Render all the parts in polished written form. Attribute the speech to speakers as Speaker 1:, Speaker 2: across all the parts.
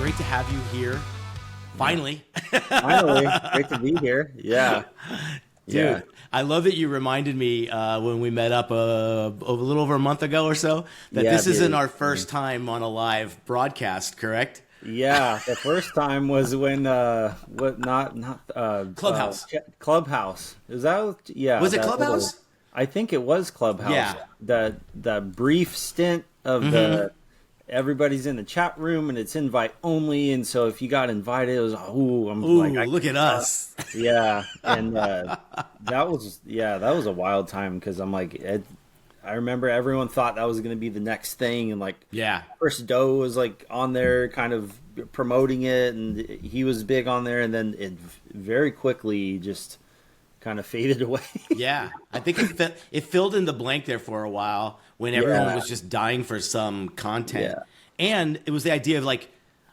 Speaker 1: great to have you here. Finally.
Speaker 2: Finally, great to be here. Yeah.
Speaker 1: Dude,
Speaker 2: Yeah.
Speaker 1: I love that you reminded me when we met up a little over a month ago or so that
Speaker 2: Yeah,
Speaker 1: this isn't
Speaker 2: dude.
Speaker 1: our first time on a live broadcast, correct?
Speaker 2: Yeah. The first time was when what not
Speaker 1: Clubhouse.
Speaker 2: Clubhouse. Is that yeah,
Speaker 1: Was it
Speaker 2: that little
Speaker 1: Clubhouse?
Speaker 2: I think it was Clubhouse.
Speaker 1: Yeah.
Speaker 2: The brief stint of the everybody's in the chat room and it's invite only, and so if you got invited it was I'm
Speaker 1: Ooh,
Speaker 2: like
Speaker 1: look at us.
Speaker 2: yeah, and that was a wild time because I remember everyone thought that was going to be the next thing, and like
Speaker 1: Yeah.
Speaker 2: Chris Doe was like on there kind of promoting it, and he was big on there, and then it very quickly just kind of faded away.
Speaker 1: Yeah. I think it filled in the blank there for a while when everyone
Speaker 2: Yeah.
Speaker 1: was just dying for some content.
Speaker 2: Yeah.
Speaker 1: And it was the idea of like,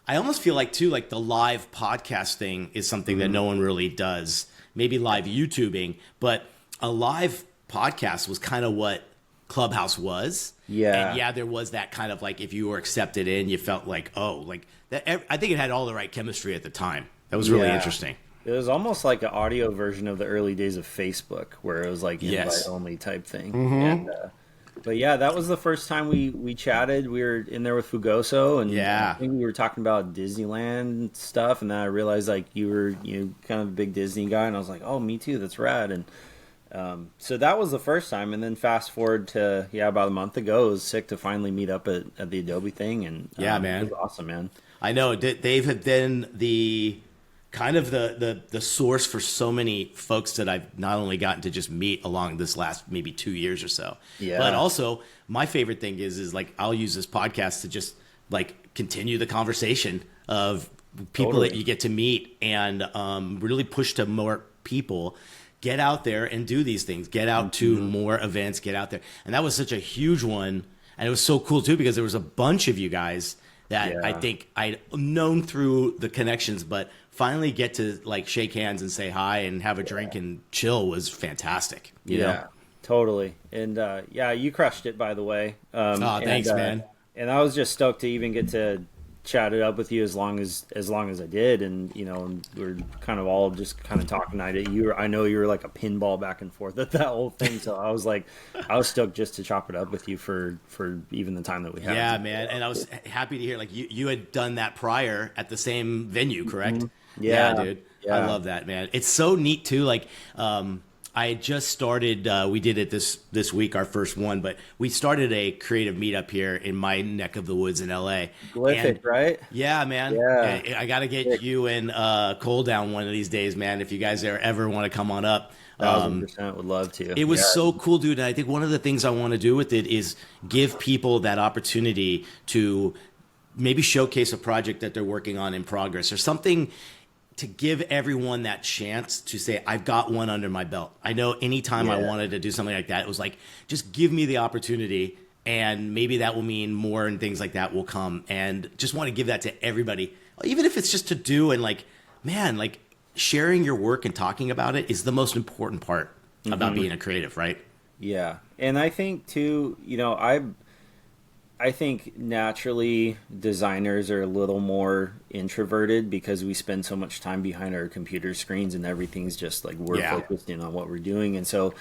Speaker 1: I almost feel like too, like the live podcast thing is something that no one really does. Maybe live YouTubing, but a live podcast was kind of what Clubhouse was.
Speaker 2: Yeah.
Speaker 1: And yeah, there was that kind of like, if you were accepted in, you felt like, oh, like that. I think it had all the right chemistry at the time. That was really
Speaker 2: Yeah.
Speaker 1: interesting.
Speaker 2: It was almost like an audio version of the early days of Facebook, where it was like invite
Speaker 1: Yes.
Speaker 2: only type thing. And, but yeah, that was the first time we chatted. We were in there with Fugoso, and
Speaker 1: Yeah.
Speaker 2: I think we were talking about Disneyland stuff. And then I realized like you were kind of a big Disney guy, and I was like, oh, me too. That's rad. And so that was the first time. And then fast forward to about a month ago, it was sick to finally meet up at the Adobe thing, and
Speaker 1: Yeah, man.
Speaker 2: it was awesome, man.
Speaker 1: I know Dave had been the kind of the source for so many folks that I've not only gotten to just meet along this last maybe 2 years or so,
Speaker 2: Yeah.
Speaker 1: but also my favorite thing is like I'll use this podcast to just like continue the conversation of people
Speaker 2: Totally.
Speaker 1: that you get to meet and really push to more people. Get out there and do these things. Get out to more events. Get out there, and that was such a huge one, and it was so cool too because there was a bunch of you guys that I
Speaker 2: Yeah.
Speaker 1: think I'd known through the connections, but finally get to like shake hands and say hi and have a drink and chill was fantastic. You know?
Speaker 2: Totally. And you crushed it, by the way.
Speaker 1: Thanks, man.
Speaker 2: And I was just stoked to even get to chat it up with you as long as I did. And and we're kind of all just kind of talking. I know you were like a pinball back and forth at that whole thing. So I was stoked just to chop it up with you for even the time that we had.
Speaker 1: Yeah, man. And I was happy to hear like you had done that prior at the same venue, correct?
Speaker 2: Yeah.
Speaker 1: Dude.
Speaker 2: Yeah.
Speaker 1: I love that, man. It's so neat too. Like, I had just started, we did it this week, our first one, but we started a creative meetup here in my neck of the woods in LA.
Speaker 2: Glyphic, right?
Speaker 1: Yeah, man.
Speaker 2: Yeah.
Speaker 1: I got to get you and Cole down one of these days, man. If you guys ever want to come on up.
Speaker 2: 1,000% would love to.
Speaker 1: It was so cool, dude. And I think one of the things I want to do with it is give people that opportunity to maybe showcase a project that they're working on in progress or something, to give everyone that chance to say, I've got one under my belt. I know anytime I wanted to do something like that, it was like, just give me the opportunity, and maybe that will mean more and things like that will come. And just want to give that to everybody, even if it's just to do, and like, man, like sharing your work and talking about it is the most important part about being a creative, right?
Speaker 2: Yeah. And I think too, I think naturally designers are a little more introverted because we spend so much time behind our computer screens and everything's just like we're focused in on what we're doing. And so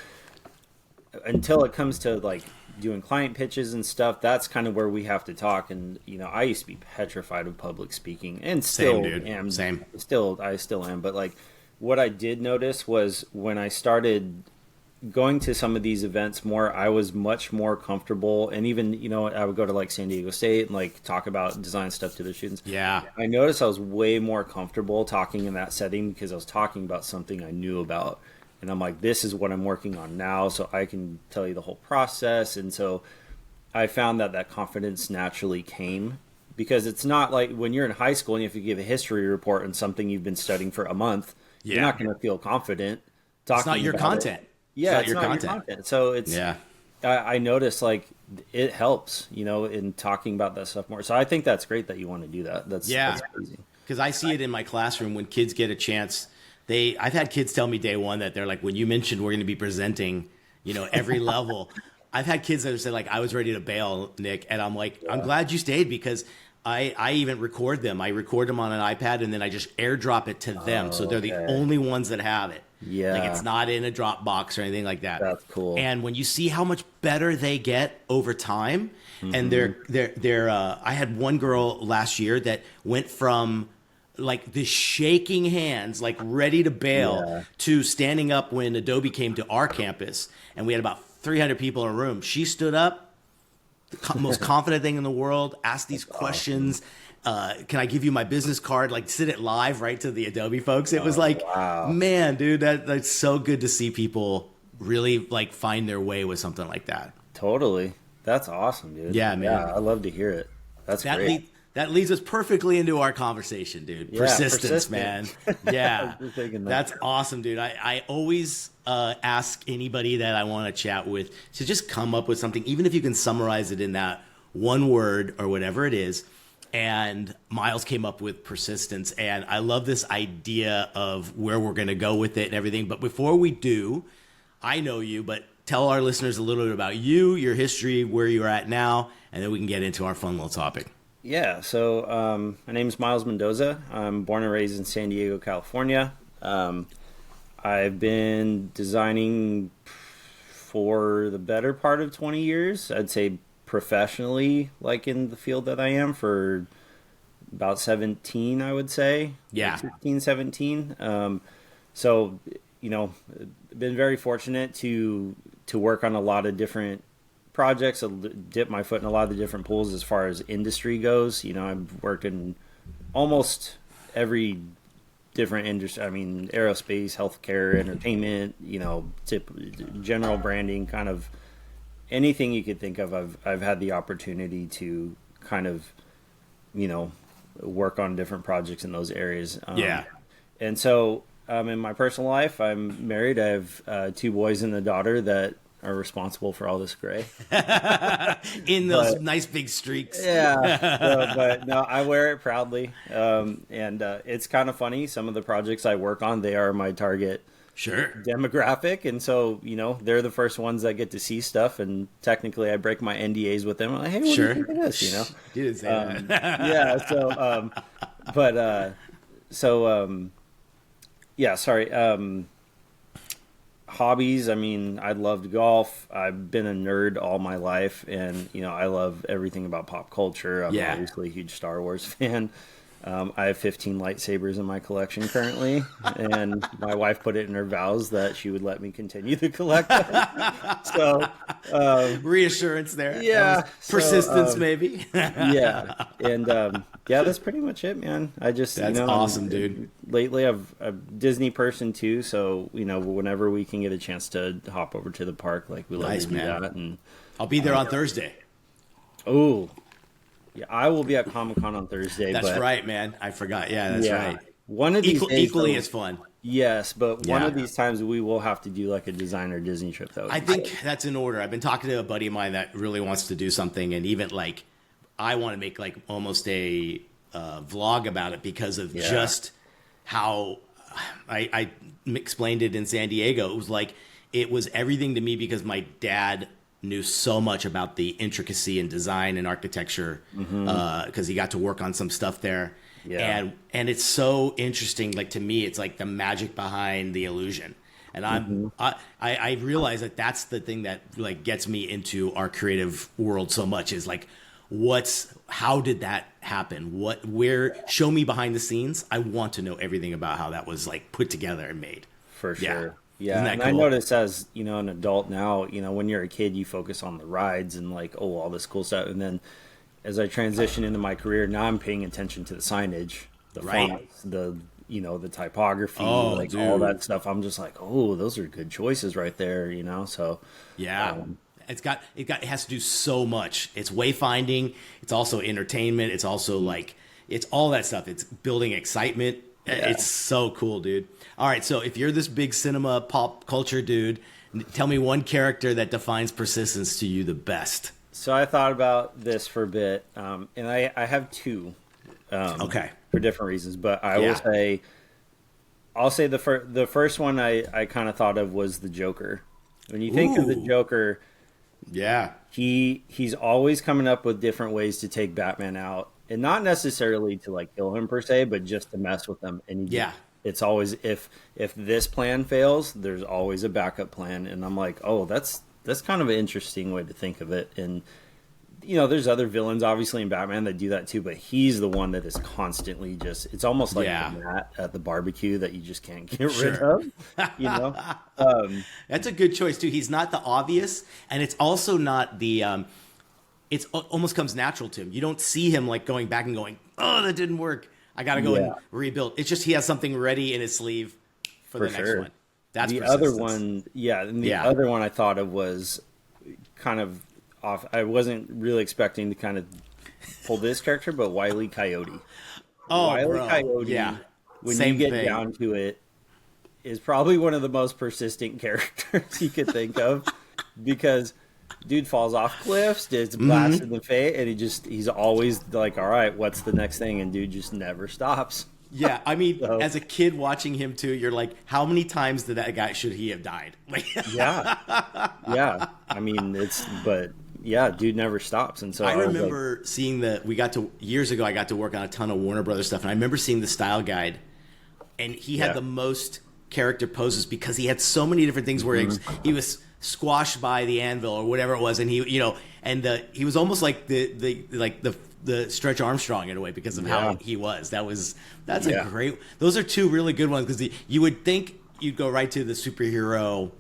Speaker 2: until it comes to like doing client pitches and stuff, that's kind of where we have to talk. And I used to be petrified of public speaking, and still am.
Speaker 1: Same.
Speaker 2: I still am. But like what I did notice was when I started going to some of these events more, I was much more comfortable. And even I would go to like San Diego State and like talk about design stuff to the students.
Speaker 1: Yeah.
Speaker 2: I noticed I was way more comfortable talking in that setting because I was talking about something I knew about, and I'm like, this is what I'm working on now, so I can tell you the whole process. And so I found that confidence naturally came, because it's not like when you're in high school and you have to give a history report on something you've been studying for a month, you're not going to feel confident talking.
Speaker 1: It's not your
Speaker 2: about
Speaker 1: content.
Speaker 2: it. Yeah,
Speaker 1: it's not your content.
Speaker 2: So it's I noticed like it helps, in talking about that stuff more. So I think that's great that you want to do that. That's crazy.
Speaker 1: Because I see it in my classroom when kids get a chance. I've had kids tell me day one that they're like, when you mentioned we're going to be presenting, every level, I've had kids that have said like, I was ready to bail, Nick. And I'm like, I'm glad you stayed, because I even record them. I record them on an iPad and then I just airdrop it to them. So they're the
Speaker 2: okay.
Speaker 1: only ones that have it.
Speaker 2: Yeah.
Speaker 1: Like it's not in a Dropbox or anything like that.
Speaker 2: That's cool.
Speaker 1: And when you see how much better they get over time, and they're I had one girl last year that went from like the shaking hands, like ready to bail, to standing up when Adobe came to our campus and we had about 300 people in a room. She stood up, the most confident thing in the world, asked these questions. Can I give you my business card? Like, sit it live right to the Adobe folks. It was like, man, dude, that's so good to see people really like find their way with something like that.
Speaker 2: Totally. That's awesome, dude.
Speaker 1: Yeah, man.
Speaker 2: Yeah, I love to hear it. That's great.
Speaker 1: That leads us perfectly into our conversation, dude.
Speaker 2: Yeah,
Speaker 1: Persistence, man. Yeah.
Speaker 2: I was thinking that.
Speaker 1: That's awesome, dude. I always ask anybody that I want to chat with to just come up with something, even if you can summarize it in that one word or whatever it is. And Myles came up with persistence. And I love this idea of where we're going to go with it and everything. But before we do, I know you, but tell our listeners a little bit about you, your history, where you're at now, and then we can get into our fun little topic.
Speaker 2: Yeah, so my name is Myles Mendoza. I'm born and raised in San Diego, California. I've been designing for the better part of 20 years. I'd say professionally, like in the field that I am, for about 17, I would say.
Speaker 1: Yeah.
Speaker 2: Like 16, 17. So, you know, been very fortunate to work on a lot of different projects, dip my foot in a lot of the different pools as far as industry goes. You know, I've worked in almost every different industry. I mean, aerospace, healthcare, entertainment, you know, general branding, kind of anything you could think of. I've had the opportunity to kind of, you know, work on different projects in those areas. And so in my personal life, I'm married. I have 2 boys and a daughter that are responsible for all this gray
Speaker 1: in those nice big streaks.
Speaker 2: Yeah, but no, I wear it proudly, and it's kind of funny. Some of the projects I work on, they are my target demographic, and so, you know, they're the first ones that get to see stuff, and technically I break my NDAs with them. I'm like, hey, what do you think of this? You know,
Speaker 1: you didn't say that.
Speaker 2: Yeah, sorry. Hobbies, I mean, I loved golf. I've been a nerd all my life, and, you know, I love everything about pop culture. I'm obviously a huge Star Wars fan. I have 15 lightsabers in my collection currently, and my wife put it in her vows that she would let me continue to collect them. So,
Speaker 1: reassurance there.
Speaker 2: Yeah.
Speaker 1: Persistence, maybe.
Speaker 2: Yeah. And, yeah, that's pretty much it, man. That's
Speaker 1: awesome, dude.
Speaker 2: Lately, I'm a Disney person too, so, you know, whenever we can get a chance to hop over to the park, like, we love to do that. And
Speaker 1: I'll be there on Thursday.
Speaker 2: Oh, yeah, I will be at Comic-Con on Thursday.
Speaker 1: That's right, man. I forgot. Yeah, that's right.
Speaker 2: One of these days,
Speaker 1: equally as fun.
Speaker 2: Yes, but one of these times we will have to do like a designer Disney trip, though.
Speaker 1: I think that's in order. I've been talking to a buddy of mine that really wants to do something, and even like I want to make like almost a vlog about it because of just how I explained it in San Diego. It was everything to me because my dad knew so much about the intricacy and design and architecture because he got to work on some stuff there. And it's so interesting. Like, to me, it's like the magic behind the illusion. And I realize that that's the thing that like gets me into our creative world so much is like, how did that happen? Show me behind the scenes. I want to know everything about how that was like put together and made.
Speaker 2: For sure. Yeah, and cool? I notice as, you know, an adult now, you know, when you're a kid, you focus on the rides and like, all this cool stuff. And then as I transition into my career, now I'm paying attention to the signage, the fonts, the typography, all that stuff. I'm just like, those are good choices right there, you know? So it has to do so much. It's wayfinding. It's also entertainment. It's also like, it's all that stuff. It's building excitement. Yeah. It's so cool, dude. All right, so if you're this big cinema pop culture dude, tell me one character that defines persistence to you the best. So I thought about this for a bit, and I have 2. For different reasons, but I'll say the first one I kind of thought of was the Joker. When you think of the Joker, he's always coming up with different ways to take Batman out. and not necessarily to like kill him per se, but just to mess with him. And
Speaker 1: Yeah.
Speaker 2: it's always, if this plan fails, there's always a backup plan. And I'm like, oh, that's kind of an interesting way to think of it. And there's other villains obviously in Batman that do that too, but he's the one that is constantly just, it's almost like
Speaker 1: Yeah.
Speaker 2: the mat at the barbecue that you just can't get rid
Speaker 1: Sure.
Speaker 2: of,
Speaker 1: That's a good choice too. He's not the obvious, and it's also not the. It's almost comes natural to him. You don't see him like going back and going, "Oh, that didn't work. I got to go and rebuild." It's just he has something ready in his sleeve for the next one. That's
Speaker 2: the
Speaker 1: persistence.
Speaker 2: other one. Yeah. And the other one I thought of was kind of off. I wasn't really expecting to kind of pull this character, but Wile E. Coyote.
Speaker 1: Oh,
Speaker 2: Wile E.
Speaker 1: bro.
Speaker 2: Coyote,
Speaker 1: Yeah.
Speaker 2: when
Speaker 1: Same
Speaker 2: you get
Speaker 1: thing.
Speaker 2: down to it, is probably one of the most persistent characters you could think of, because dude falls off cliffs, gets blasted in the face, and he's always like, all right, what's the next thing? And dude just never stops.
Speaker 1: Yeah, I mean,
Speaker 2: So-
Speaker 1: as a kid watching him too, you're like, how many times did that guy should he have died? Like,
Speaker 2: Yeah. I mean, but yeah, dude never stops. And so
Speaker 1: I
Speaker 2: was like,
Speaker 1: remember seeing years ago, I got to work on a ton of Warner Brothers stuff, and I remember seeing the style guide, and he had
Speaker 2: Yeah.
Speaker 1: the most character poses because he had so many different things where he was squashed by the anvil or whatever it was, and he he was almost like the Stretch Armstrong in a way because of how he was. That's a great. Those are two really good ones because you would think you'd go right to the superhero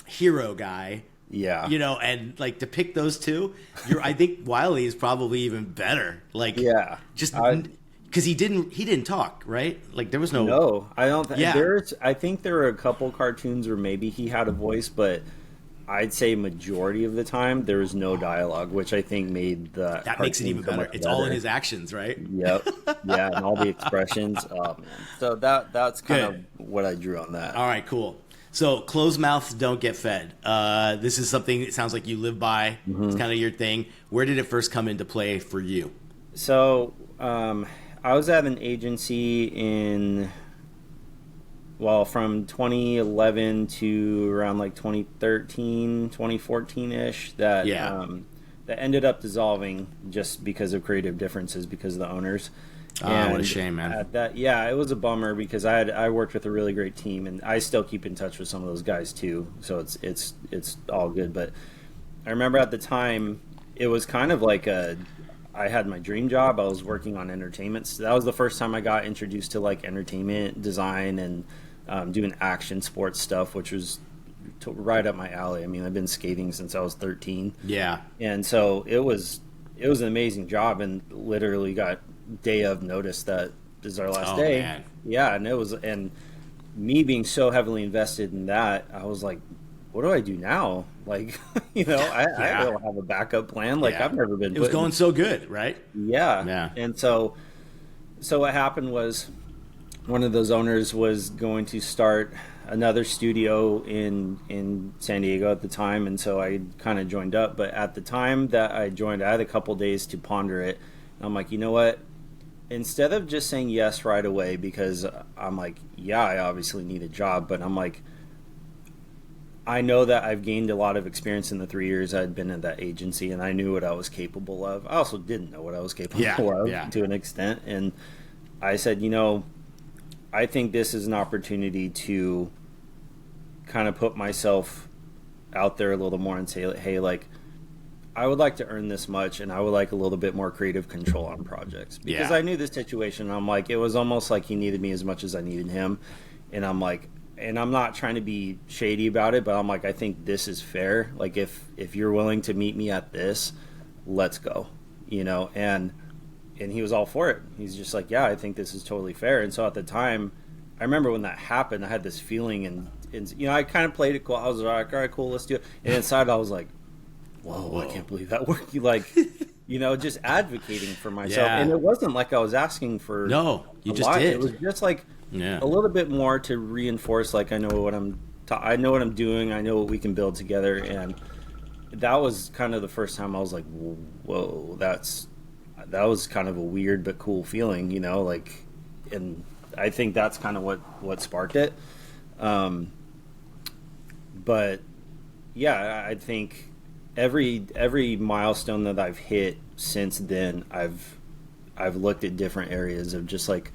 Speaker 1: hero guy.
Speaker 2: Yeah.
Speaker 1: And like to pick those two, I think Wiley is probably even better. Like,
Speaker 2: Yeah.
Speaker 1: just because he didn't talk, right? Like there was no.
Speaker 2: No, I don't think
Speaker 1: Yeah.
Speaker 2: I think there were a couple cartoons where maybe he had a voice, but I'd say majority of the time there was no dialogue, which I think made
Speaker 1: That makes it even better. It's all in his actions, right?
Speaker 2: Yep. Yeah, and all the expressions. Oh man. So that's kind
Speaker 1: Good.
Speaker 2: of what I drew on that.
Speaker 1: All right, cool. So closed mouths don't get fed. This is something it sounds like you live by. It's kind of your thing. Where did it first come into play for you?
Speaker 2: So, I was at an agency from 2011 to around like 2013, 2014-ish that that ended up dissolving just because of creative differences because of the owners.
Speaker 1: What a shame, man.
Speaker 2: It was a bummer because I worked with a really great team, and I still keep in touch with some of those guys too. So it's all good. But I remember at the time it was kind of like I had my dream job. I was working on entertainment. So that was the first time I got introduced to like entertainment design and doing action sports stuff, which was right up my alley. I mean, I've been skating since I was 13.
Speaker 1: Yeah.
Speaker 2: And so it was an amazing job, and literally got day of notice that this is our last day.
Speaker 1: Man.
Speaker 2: Yeah, and me being so heavily invested in that, I was like, what do I do now? Like, I don't have a backup plan. Like, I've never been.
Speaker 1: It was going so good, right?
Speaker 2: Yeah.
Speaker 1: Yeah.
Speaker 2: And so what happened was one of those owners was going to start another studio in San Diego at the time, and so I kind of joined up. But at the time that I joined, I had a couple days to ponder it. And I'm like, you know what? Instead of just saying yes right away, because I'm like, yeah, I obviously need a job, but I'm like, I know that I've gained a lot of experience in the 3 years I'd been at that agency, and I knew what I was capable of. I also didn't know what I was capable of to an extent. And I said, I think this is an opportunity to kind of put myself out there a little more and say, hey, like, I would like to earn this much, and I would like a little bit more creative control on projects. Because I knew this situation. I'm like, it was almost like he needed me as much as I needed him. And I'm like, and I'm not trying to be shady about it, but I'm like, I think this is fair. Like, if you're willing to meet me at this, let's go, and he was all for it. He's just like, yeah, I think this is totally fair. And so at the time, I remember when that happened, I had this feeling, and I kind of played it cool. I was like, all right, cool, let's do it. And inside I was like, whoa. I can't believe that worked. Just advocating for myself.
Speaker 1: Yeah.
Speaker 2: And it wasn't like I was asking for
Speaker 1: you just did.
Speaker 2: It was just like a little bit more to reinforce, like, I know what I'm doing. I know what we can build together. And that was kind of the first time I was like, whoa, that was kind of a weird but cool feeling, and I think that's kind of what sparked it. But yeah, I think every milestone that I've hit since then, I've I've looked at different areas of just like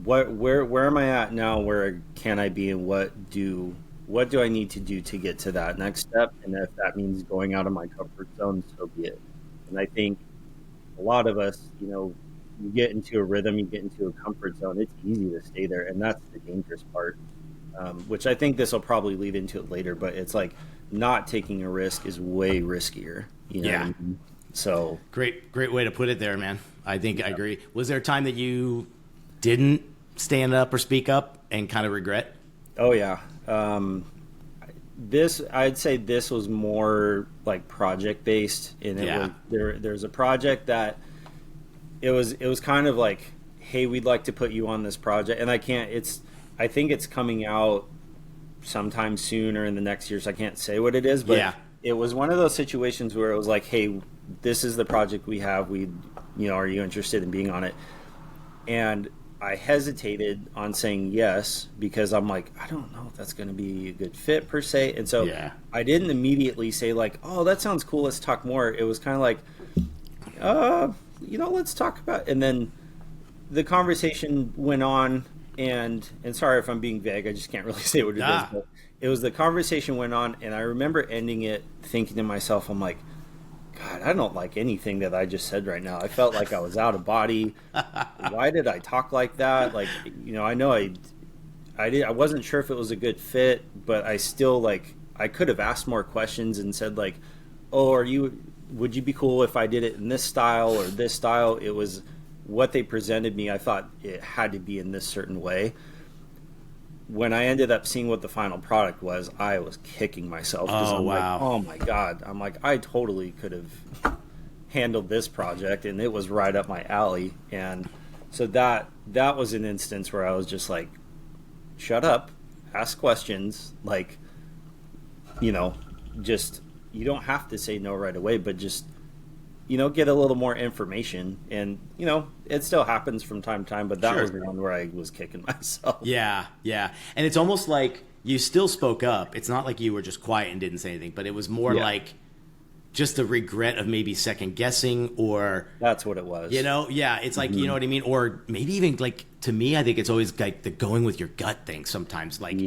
Speaker 2: where am I at now? Where can I be, and what do I need to do to get to that next step? And if that means going out of my comfort zone, so be it. And I think a lot of us, you get into a rhythm, you get into a comfort zone. It's easy to stay there, and that's the dangerous part. Which I think this will probably lead into it later, but it's like not taking a risk is way riskier.
Speaker 1: Yeah.
Speaker 2: What I mean? So
Speaker 1: Great way to put it there, man. I think I agree. Was there a time that you didn't stand up or speak up and kind of regret?
Speaker 2: oh yeah. I'd say this was more like project based, and it was there's a project that it was kind of like, hey, we'd like to put you on this project, and I think it's coming out sometime soon or in the next year, so I can't say what it is, but it was one of those situations where it was like, hey, this is the project we have, are you interested in being on it? And I hesitated on saying yes because I'm like, I don't know if that's going to be a good fit per se. And so I didn't immediately say like, oh, that sounds cool, let's talk more. It was kind of like, let's talk about. And then the conversation went on, and sorry if I'm being vague, I just can't really say what it is. But it was the conversation went on, and I remember ending it thinking to myself, I'm like, God, I don't like anything that I just said right now. I felt like I was out of body. Why did I talk like that? Like, I know I wasn't sure if it was a good fit, but I still like, I could have asked more questions and said like, oh, would you be cool if I did it in this style or this style? It was what they presented me. I thought it had to be in this certain way. When I ended up seeing what the final product was, I was kicking myself.
Speaker 1: Oh,
Speaker 2: I'm
Speaker 1: wow.
Speaker 2: like, oh my God. I'm like, I totally could have handled this project, and it was right up my alley. And so that was an instance where I was just like, shut up, ask questions. Like, just, you don't have to say no right away, but just, get a little more information. And, it still happens from time to time, but that was the one where I was kicking myself.
Speaker 1: Yeah. And it's almost like you still spoke up. It's not like you were just quiet and didn't say anything, but it was more like just the regret of maybe second guessing, or
Speaker 2: that's what it was.
Speaker 1: It's like, you know what I mean? Or maybe even like, to me, I think it's always like the going with your gut thing sometimes. Like,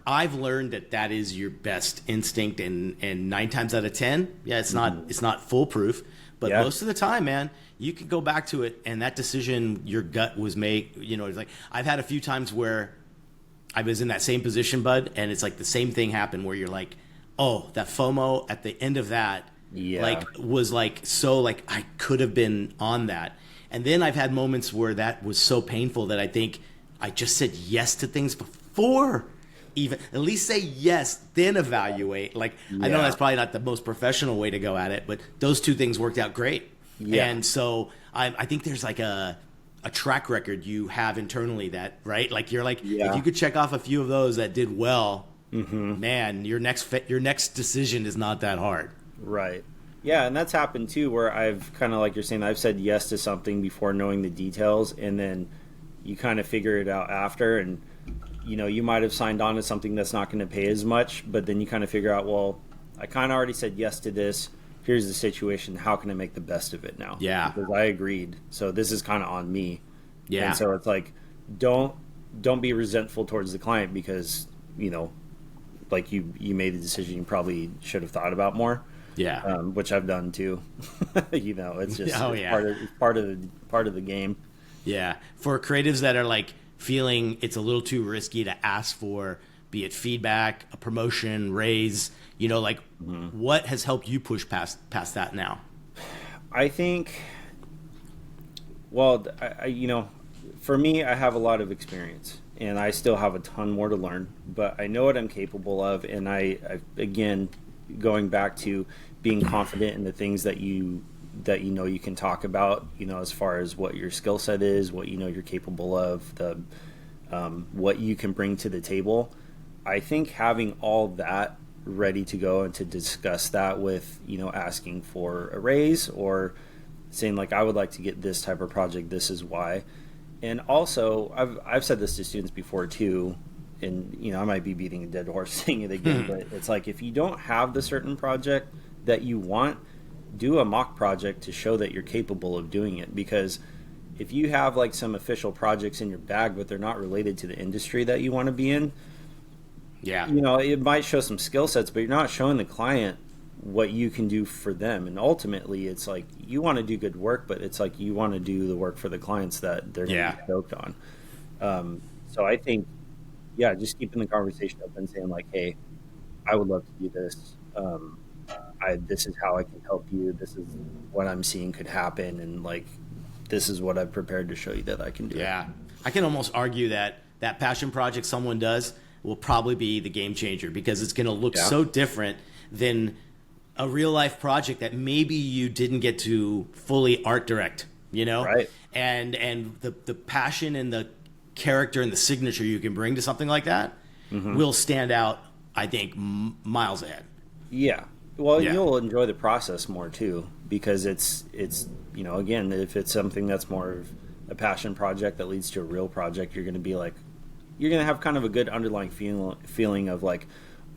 Speaker 1: I've learned that is your best instinct, and 9 times out of 10, it's not foolproof. But most of the time, man, you can go back to it, and that decision your gut was made. It's like, I've had a few times where I was in that same position, bud, and it's like the same thing happened where you're like, oh, that FOMO at the end of that, was like, so like I could have been on that. And then I've had moments where that was so painful that I think I just said yes to things before even, at least say yes, then evaluate. Like, I know that's probably not the most professional way to go at it, but those two things worked out great. And so I think there's like a track record you have internally that, right? Like, you're like, if you could check off a few of those that did well, man, your next decision is not that hard.
Speaker 2: Right. Yeah, and that's happened too, where I've kind of, like you're saying, I've said yes to something before knowing the details, and then you kind of figure it out after, and you might have signed on to something that's not going to pay as much, but then you kind of figure out, well, I kind of already said yes to this. Here's the situation. How can I make the best of it now? Yeah. Because I agreed. So this is kind of on me. Yeah. And so it's like, don't be resentful towards the client because, like you made the decision you probably should have thought about more. Yeah. Which I've done too. It's just part of the game. Yeah.
Speaker 1: For creatives that are like feeling it's a little too risky to ask for, be it feedback, a promotion, raise, what has helped you push past that now?
Speaker 2: I think, well, for me, I have a lot of experience, and I still have a ton more to learn, but I know what I'm capable of, and I again, going back to being confident in the things that you can talk about, as far as what your skill set is, what you're capable of, the what you can bring to the table. I think having all that ready to go and to discuss that with, asking for a raise or saying like, I would like to get this type of project, this is why. And also, I've said this to students before too, and I might be beating a dead horse saying it again, but it's like, if you don't have the certain project that you want, do a mock project to show that you're capable of doing it. Because if you have like some official projects in your bag, but they're not related to the industry that you want to be in,
Speaker 1: Yeah.
Speaker 2: you know, it might show some skill sets, but you're not showing the client what you can do for them. And ultimately, it's like you want to do good work, but it's like you want to do the work for the clients that they're going to be stoked on. So I think, yeah, just keeping the conversation open, saying like, hey, I would love to do this. This is how I can help you. This is what I'm seeing could happen. And like, this is what I've prepared to show you that I can do.
Speaker 1: Yeah. I can almost argue that that passion project someone does will probably be the game changer, because it's going to look so different than a real life project that maybe you didn't get to fully art direct, you know?
Speaker 2: Right.
Speaker 1: And the passion and the character and the signature you can bring to something like that will stand out, I think, miles ahead.
Speaker 2: Yeah. Well, you'll enjoy the process more too, because it's you know, again, if it's something that's more of a passion project that leads to a real project, you're going to be like, you're going to have kind of a good underlying feeling of like,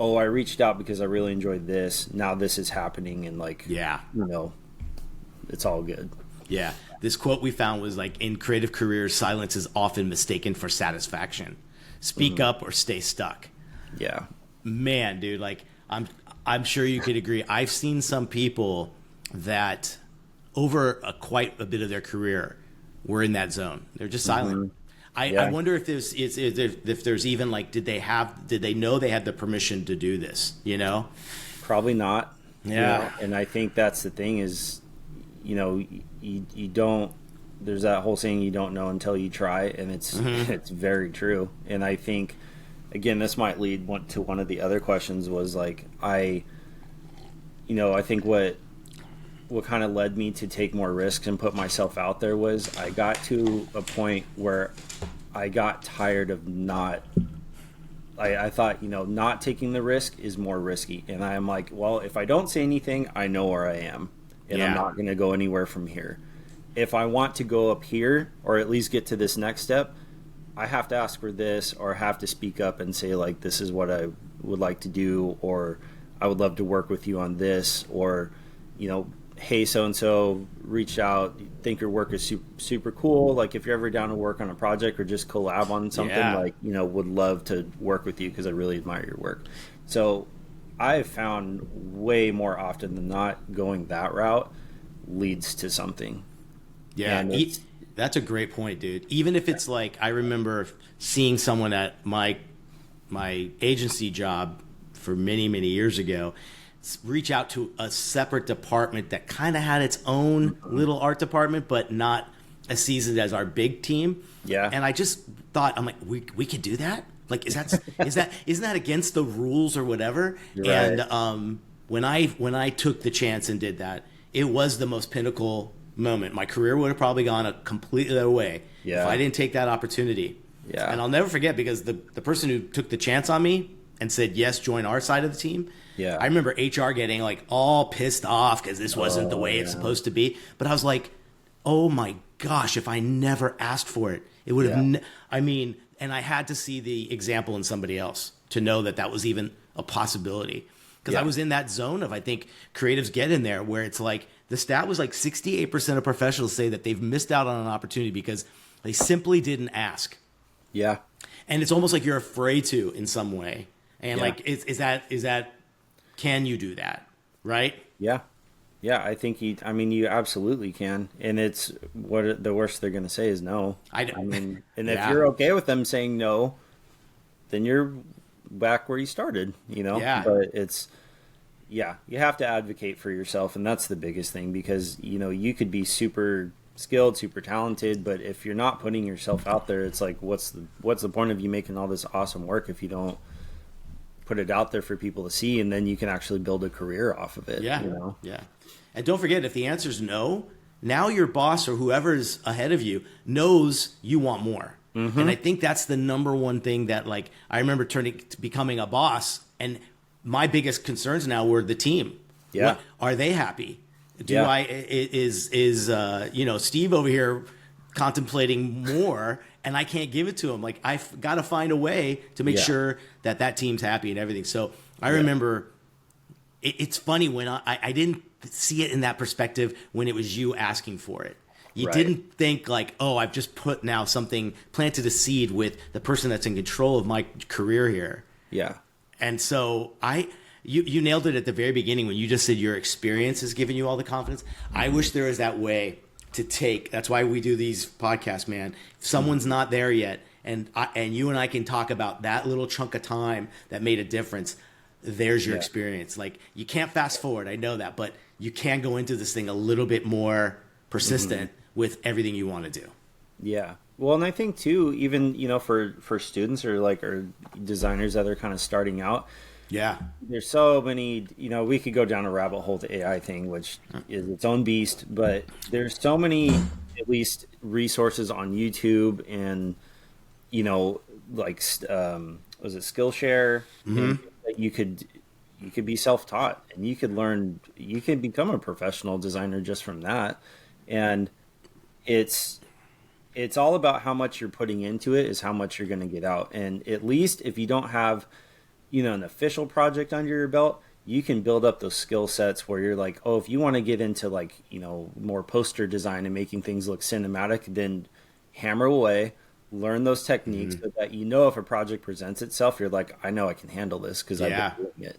Speaker 2: oh, I reached out because I really enjoyed this. Now this is happening, and like, you know, it's all good.
Speaker 1: Yeah. This quote we found was like, in creative careers, silence is often mistaken for satisfaction. Speak up or stay stuck.
Speaker 2: Yeah.
Speaker 1: Man, dude, like I'm sure you could agree. I've seen some people that over quite a bit of their career were in that zone. They're just silent. I wonder if there's even like, did they know they had the permission to do this? You know,
Speaker 2: probably not.
Speaker 1: Yeah,
Speaker 2: you know? And I think that's the thing is, you know, you don't. There's that whole saying, you don't know until you try, and it's very true. And I think, again, this might lead to one of the other questions was like, I think what kind of led me to take more risks and put myself out there was I got to a point where I got tired of I thought, you know, not taking the risk is more risky. And I'm like, well, if I don't say anything, I know where I am, and I'm not going to go anywhere from here. If I want to go up here, or at least get to this next step, I have to ask for this, or have to speak up and say like, this is what I would like to do, or I would love to work with you on this, or, you know, hey, so-and-so reached out, think your work is super cool. Like, if you're ever down to work on a project or just collab on something, like, you know, would love to work with you because I really admire your work. So I've found way more often than not going that route leads to something.
Speaker 1: Yeah, that's a great point, dude. Even if it's like, I remember seeing someone at my agency job for many, many years ago reach out to a separate department that kind of had its own little art department, but not as seasoned as our big team.
Speaker 2: Yeah.
Speaker 1: And I just thought, I'm like, we could do that? Like, isn't that against the rules or whatever?
Speaker 2: Right.
Speaker 1: And when I took the chance and did that, it was the most pinnacle moment. My career would have probably gone a completely other way if I didn't take that opportunity. Yeah. And I'll never forget, because the person who took the chance on me and said, yes, join our side of the team. Yeah. I remember HR getting like all pissed off because this wasn't the way it's supposed to be. But I was like, oh my gosh, if I never asked for it, it would have, and I had to see the example in somebody else to know that was even a possibility. Because I was in that zone of, I think creatives get in there where it's like, the stat was like 68% of professionals say that they've missed out on an opportunity because they simply didn't ask. Yeah. And it's almost like you're afraid to in some way. And like, is that, can you do that? Right? Yeah.
Speaker 2: Yeah, I think you absolutely can. And it's what the worst they're going to say is no. And if you're okay with them saying no, then you're back where you started, you know? Yeah. But you have to advocate for yourself. And that's the biggest thing, because, you know, you could be super skilled, super talented, but if you're not putting yourself out there, it's like, what's the point of you making all this awesome work if you don't put it out there for people to see, and then you can actually build a career off of it. Yeah. You know?
Speaker 1: Yeah. And don't forget, if the answer is no, now your boss or whoever's ahead of you knows you want more. Mm-hmm. And I think that's the number one thing that, like, I remember becoming a boss, and my biggest concerns now were the team. Yeah. Are they happy? Is Steve over here contemplating more, and I can't give it to him? Like, I've got to find a way to make sure that team's happy and everything. So I remember it's funny when I didn't see it in that perspective when it was you asking for it. You
Speaker 2: Right.
Speaker 1: didn't think like, oh, I've just put now something, planted a seed with the person that's in control of my career here.
Speaker 2: Yeah.
Speaker 1: And so you nailed it at the very beginning when you just said your experience has given you all the confidence. I wish there was that way to take. That's why we do these podcasts, man. If someone's not there yet, and you and I can talk about that little chunk of time that made a difference. There's your experience. Like, you can't fast forward. I know that, but you can go into this thing a little bit more persistent with everything you want to do.
Speaker 2: Yeah. Well, and I think too, even, for students or designers that are kind of starting out,
Speaker 1: Yeah.
Speaker 2: there's so many, we could go down a rabbit hole to AI thing, which is its own beast, but there's so many, at least, resources on YouTube and, was it Skillshare? And that you could be self-taught, and you could become a professional designer just from that. And it's all about how much you're putting into it is how much you're going to get out. And at least if you don't have, an official project under your belt, you can build up those skill sets where you're like, oh, if you want to get into more poster design and making things look cinematic, then hammer away, learn those techniques so that, if a project presents itself, you're like, I know I can handle this because I've been doing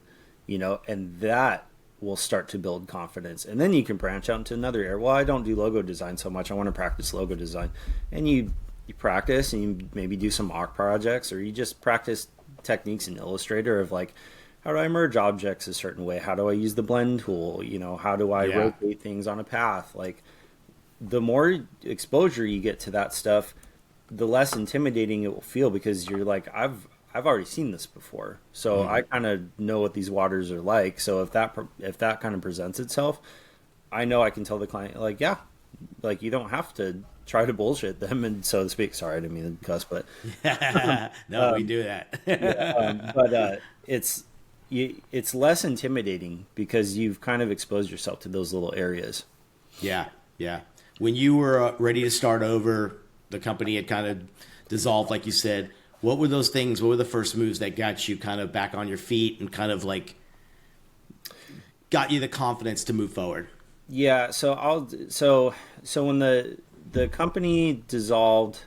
Speaker 2: it, and that will start to build confidence. And then you can branch out into another area. Well, I don't do logo design so much. I want to practice logo design. And you practice, and you maybe do some mock projects, or you just practice techniques in Illustrator of like, how do I merge objects a certain way? How do I use the blend tool? How do I rotate things on a path? Like, the more exposure you get to that stuff, the less intimidating it will feel, because you're like, I've already seen this before, so I kind of know what these waters are like. So if that kind of presents itself, I know I can tell the client, like, yeah, like, you don't have to try to bullshit them, and so to speak. Sorry, I didn't mean to cuss, but
Speaker 1: No, we do that.
Speaker 2: but it's less intimidating because you've kind of exposed yourself to those little areas.
Speaker 1: Yeah. When you were ready to start over, the company had kind of dissolved, like you said. What were those things? What were the first moves that got you kind of back on your feet and kind of like got you the confidence to move forward?
Speaker 2: Yeah, so when the company dissolved,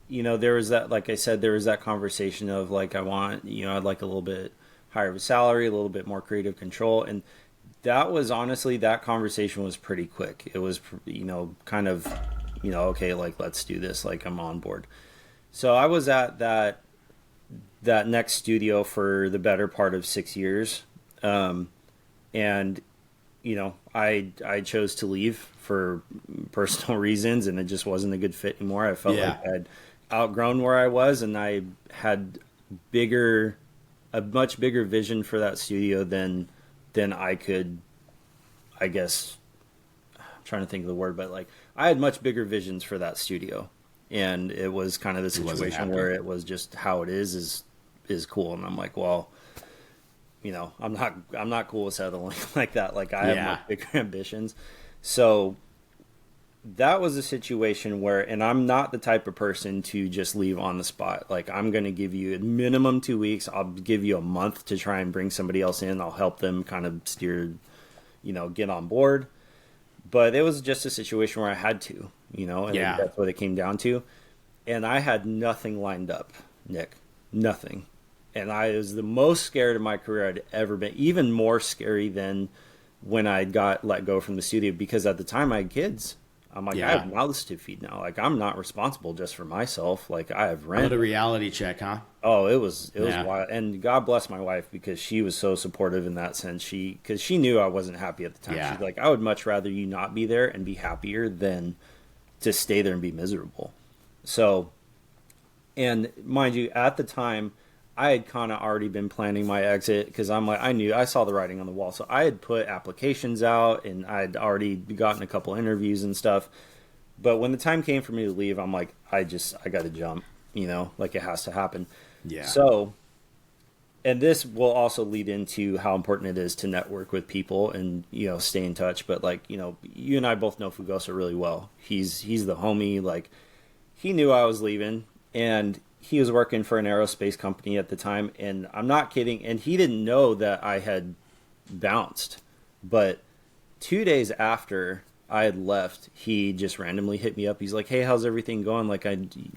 Speaker 2: there was that, like I said, there was that conversation of like, I'd like a little bit higher of a salary, a little bit more creative control, and that was honestly, that conversation was pretty quick. It was, kind of, okay, like, let's do this, like, I'm on board. So I was at that next studio for the better part of 6 years. And, I chose to leave for personal reasons, and it just wasn't a good fit anymore. I felt like I'd outgrown where I was, and I had a much bigger vision for that studio than I could, I guess, I'm trying to think of the word, but like, I had much bigger visions for that studio. And it was kind of the situation where it was just how it is cool. And I'm like, well, I'm not cool with settling like that. Like, I have much bigger ambitions. So that was a situation where, and I'm not the type of person to just leave on the spot. Like, I'm going to give you a minimum 2 weeks. I'll give you a month to try and bring somebody else in. I'll help them kind of steer, get on board. But it was just a situation where I had to, and that's what it came down to. And I had nothing lined up, Nick, nothing. And I was the most scared of my career I'd ever been, even more scary than when I got let go from the studio, because at the time I had kids. I'm like, I have mouths to feed now. Like, I'm not responsible just for myself. Like, I have rent.
Speaker 1: What a reality check, huh?
Speaker 2: Oh, it was wild. And God bless my wife, because she was so supportive in that sense. Because she knew I wasn't happy at the time.
Speaker 1: Yeah.
Speaker 2: She's like, I would much rather you not be there and be happier than to stay there and be miserable. So, and mind you, at the time, I had kind of already been planning my exit, because I'm like, I saw the writing on the wall. So I had put applications out, and I'd already gotten a couple interviews and stuff. But when the time came for me to leave, I'm like, I got to jump, like, it has to happen.
Speaker 1: Yeah.
Speaker 2: So, and this will also lead into how important it is to network with people and, stay in touch. But like, you and I both know Fugosa really well. He's the homie. Like, he knew I was leaving, and he was working for an aerospace company at the time, and I'm not kidding. And he didn't know that I had bounced. But 2 days after I had left, he just randomly hit me up. He's like, "Hey, how's everything going? Like,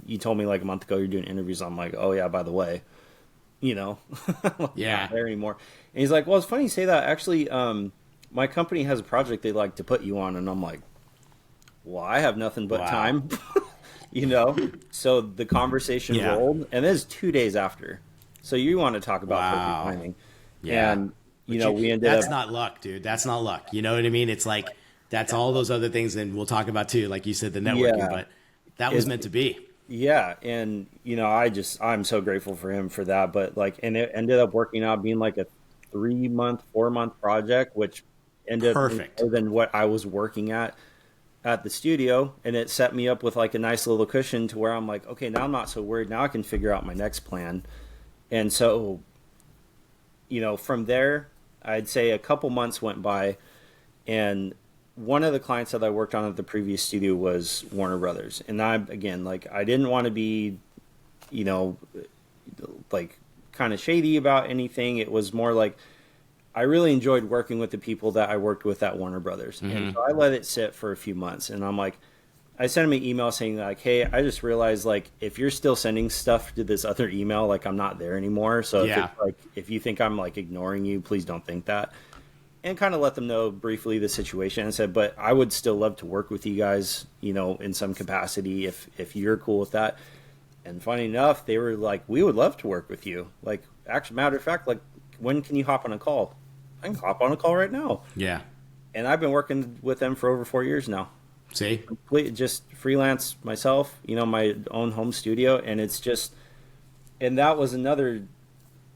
Speaker 2: you told me like a month ago you're doing interviews." I'm like, "Oh yeah, by the way, you know,
Speaker 1: Yeah.
Speaker 2: not there anymore." And he's like, "Well, it's funny you say that. Actually, my company has a project they'd like to put you on." And I'm like, "Well, I have nothing but time." You know, so the conversation rolled, and this is 2 days after. So you want to talk about perfect timing?
Speaker 1: Yeah,
Speaker 2: and you know, we ended
Speaker 1: that's
Speaker 2: up.
Speaker 1: not luck, dude. That's not luck. You know what I mean? It's like that's all those other things, and we'll talk about too, like you said, the networking. But that was meant to be.
Speaker 2: Yeah, and you know, I'm so grateful for him for that. But like, and it ended up working out being like a 3-month, 4-month project, which ended up being more than what I was working at the studio, and it set me up with like a nice little cushion to where I'm like, okay, now I'm not so worried. Now I can figure out my next plan. And so, you know, from there, I'd say a couple months went by, and one of the clients that I worked on at the previous studio was Warner Brothers. And again, like, I didn't want to be, you know, like kind of shady about anything. It was more like, I really enjoyed working with the people that I worked with at Warner Brothers. Mm-hmm. And so I let it sit for a few months. And I'm like, I sent him an email saying like, "Hey, I just realized like if you're still sending stuff to this other email, like I'm not there anymore. So if you think I'm like ignoring you, please don't think that." And kind of let them know briefly the situation and said, "But I would still love to work with you guys, you know, in some capacity if you're cool with that." And funny enough, they were like, "We would love to work with you. Like, actually, matter of fact, like, when can you hop on a call?" I can hop on a call right now.
Speaker 1: Yeah.
Speaker 2: And I've been working with them for over 4 years now.
Speaker 1: See?
Speaker 2: Just freelance myself, you know, my own home studio. And it's just, and that was another,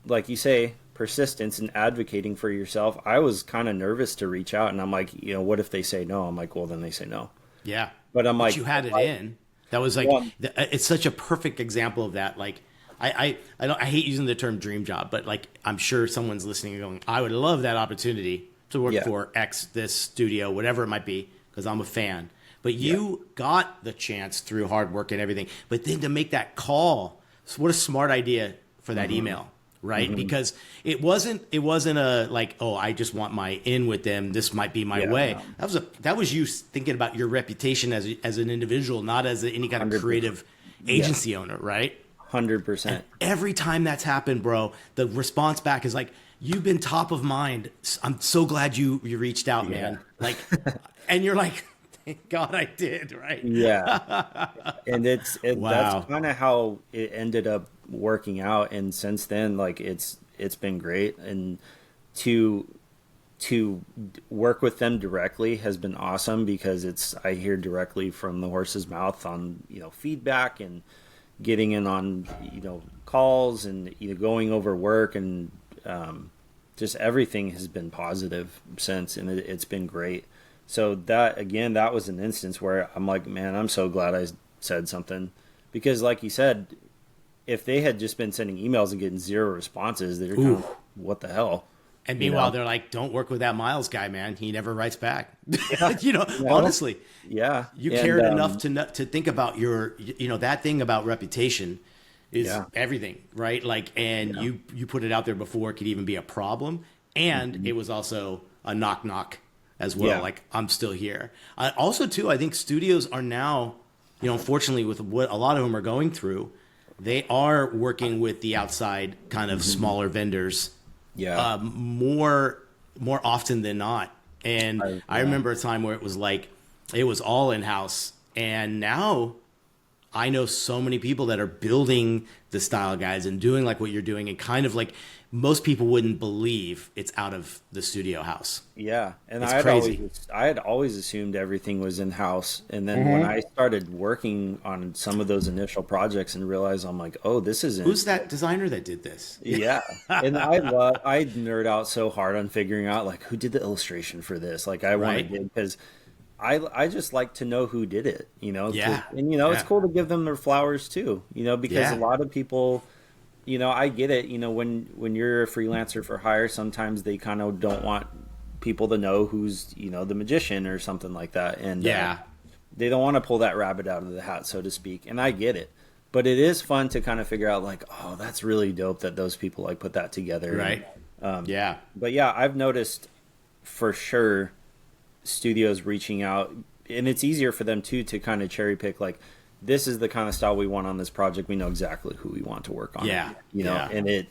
Speaker 2: like you say, persistence and advocating for yourself. I was kind of nervous to reach out, and I'm like, you know, what if they say no? I'm like, well, then they say no.
Speaker 1: Yeah.
Speaker 2: But I'm like,
Speaker 1: you had it in. That was like, it's such a perfect example of that. Like, I hate using the term dream job, but like I'm sure someone's listening and going, I would love that opportunity to work for X, this studio, whatever it might be, because I'm a fan. But you got the chance through hard work and everything. But then to make that call, what a smart idea for that email, right? Because it wasn't a like, oh, I just want my in with them. This might be my way. No. That was you thinking about your reputation as an individual, not as any kind of creative agency owner, right?
Speaker 2: 100%.
Speaker 1: And every time that's happened, bro, the response back is like, "You've been top of mind. I'm so glad you reached out, man." Like, and you're like, "Thank God I did," right?
Speaker 2: Yeah. And that's kind of how it ended up working out. And since then, like it's been great. And to work with them directly has been awesome because I hear directly from the horse's mouth on, you know, feedback and getting in on, you know, calls and, you know, going over work and just everything has been positive since, and it's been great. So that was an instance where I'm like, man, I'm so glad I said something, because like you said, if they had just been sending emails and getting zero responses, they're kind of, what the hell?
Speaker 1: And meanwhile, they're like, "Don't work with that Myles guy, man. He never writes back." You know, honestly.
Speaker 2: Yeah.
Speaker 1: You cared enough to think about that thing about reputation is everything, right? Like, and you put it out there before it could even be a problem. And it was also a knock as well. Like, I'm still here. Also, too, I think studios are now, you know, unfortunately, with what a lot of them are going through, they are working with the outside kind of smaller vendors. Yeah. More often than not. And I remember a time where it was like, it was all in-house. And now I know so many people that are building the style guides and doing like what you're doing, and kind of like most people wouldn't believe it's out of the studio house.
Speaker 2: Yeah. And
Speaker 1: it's
Speaker 2: crazy. I had always assumed everything was in-house. And then when I started working on some of those initial projects and realized, I'm like, oh, this isn't.
Speaker 1: Who's that designer that did this?
Speaker 2: Yeah. And I nerd out so hard on figuring out like who did the illustration for this. Like I wanted to, because I just like to know who did it, you know?
Speaker 1: Yeah.
Speaker 2: And, you know, it's cool to give them their flowers too, you know, because a lot of people, you know, I get it. You know, when you're a freelancer for hire, sometimes they kind of don't want people to know who's, you know, the magician or something like that. And they don't want to pull that rabbit out of the hat, so to speak. And I get it. But it is fun to kind of figure out like, oh, that's really dope that those people like put that together.
Speaker 1: Right. Yeah.
Speaker 2: But yeah, I've noticed for sure studios reaching out, and it's easier for them too to kind of cherry pick, like, this is the kind of style we want on this project. We know exactly who we want to work on.
Speaker 1: Yeah.
Speaker 2: You know,
Speaker 1: Yeah.
Speaker 2: and it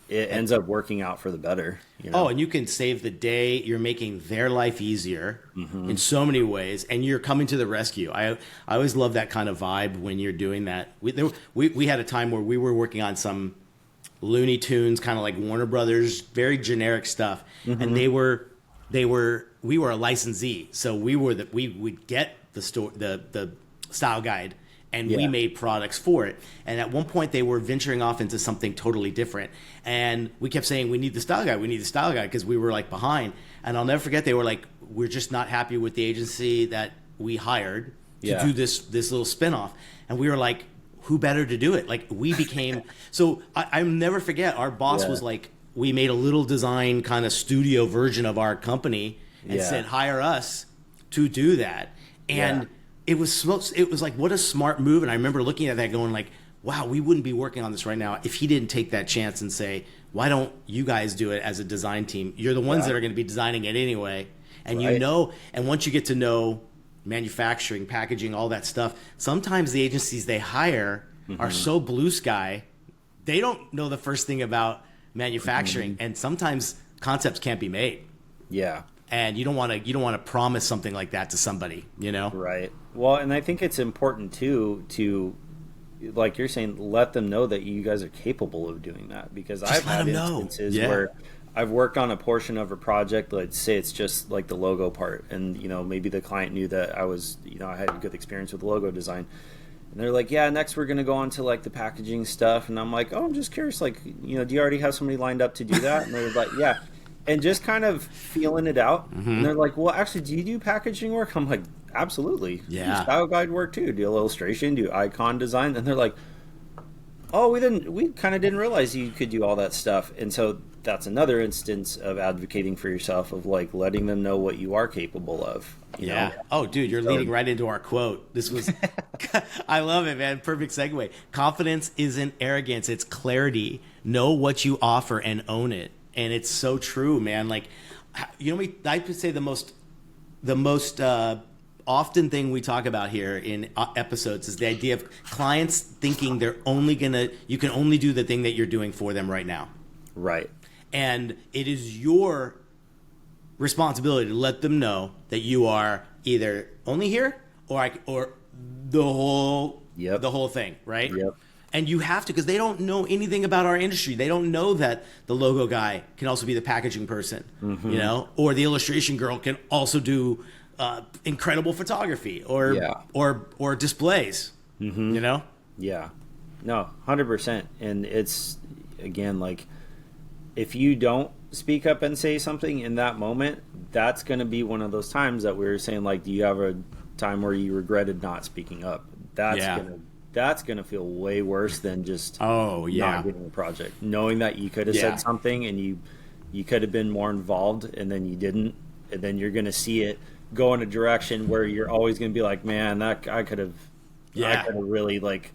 Speaker 2: ends up working out for the better. You know?
Speaker 1: Oh, and you can save the day. You're making their life easier in so many ways, and you're coming to the rescue. I always love that kind of vibe when you're doing that. We had a time where we were working on some Looney Tunes, kind of like Warner Brothers, very generic stuff, and we were a licensee, so we would get the style guide, and we made products for it. And at one point, they were venturing off into something totally different, and we kept saying, "We need the style guide. We need the style guide," because we were like behind. And I'll never forget, they were like, "We're just not happy with the agency that we hired to do this little spinoff," and we were like, who better to do it? Like, we became so I'll never forget, our boss was like, we made a little design kind of studio version of our company and said, hire us to do that. And it was like, what a smart move. And I remember looking at that going like, wow, we wouldn't be working on this right now if he didn't take that chance and say, why don't you guys do it as a design team? You're the ones that are going to be designing it anyway. And you know, and once you get to know manufacturing, packaging, all that stuff, sometimes the agencies they hire are so blue sky, they don't know the first thing about manufacturing, and sometimes concepts can't be made.
Speaker 2: Yeah.
Speaker 1: And you don't want to promise something like that to somebody, you know?
Speaker 2: Right. Well, and I think it's important too to, like you're saying, let them know that you guys are capable of doing that, because I've had instances where I've worked on a portion of a project, let's say it's just like the logo part, and, you know, maybe the client knew that I had a good experience with logo design. And they're like, yeah, next we're going to go on to like the packaging stuff. And I'm like, oh, I'm just curious, like, you know, do you already have somebody lined up to do that? And they're like, yeah. And just kind of feeling it out. And they're like, well, actually, do you do packaging work? I'm like, absolutely.
Speaker 1: Yeah.
Speaker 2: Do style guide work too. Do illustration, do icon design. And they're like, oh, we kind of didn't realize you could do all that stuff. And so that's another instance of advocating for yourself, of like letting them know what you are capable of. You know?
Speaker 1: Oh, dude, you're leading right into our quote. This was, I love it, man. Perfect segue. Confidence isn't arrogance. It's clarity. Know what you offer and own it. And it's so true, man. Like, you know, I could say the most often thing we talk about here in episodes is the idea of clients thinking you can only do the thing that you're doing for them right now.
Speaker 2: Right.
Speaker 1: And it is your responsibility to let them know that you are either only here or the whole thing, right?
Speaker 2: Yep.
Speaker 1: And you have to, because they don't know anything about our industry. They don't know that the logo guy can also be the packaging person, you know, or the illustration girl can also do incredible photography or displays, you know?
Speaker 2: Yeah. No, 100%. And it's, again, like, if you don't speak up and say something in that moment, that's going to be one of those times that we were saying, like, do you have a time where you regretted not speaking up? That's gonna feel way worse than just not getting a project. Knowing that you could have said something and you could have been more involved, and then you didn't, and then you're gonna see it go in a direction where you're always gonna be like, man, that I could have really like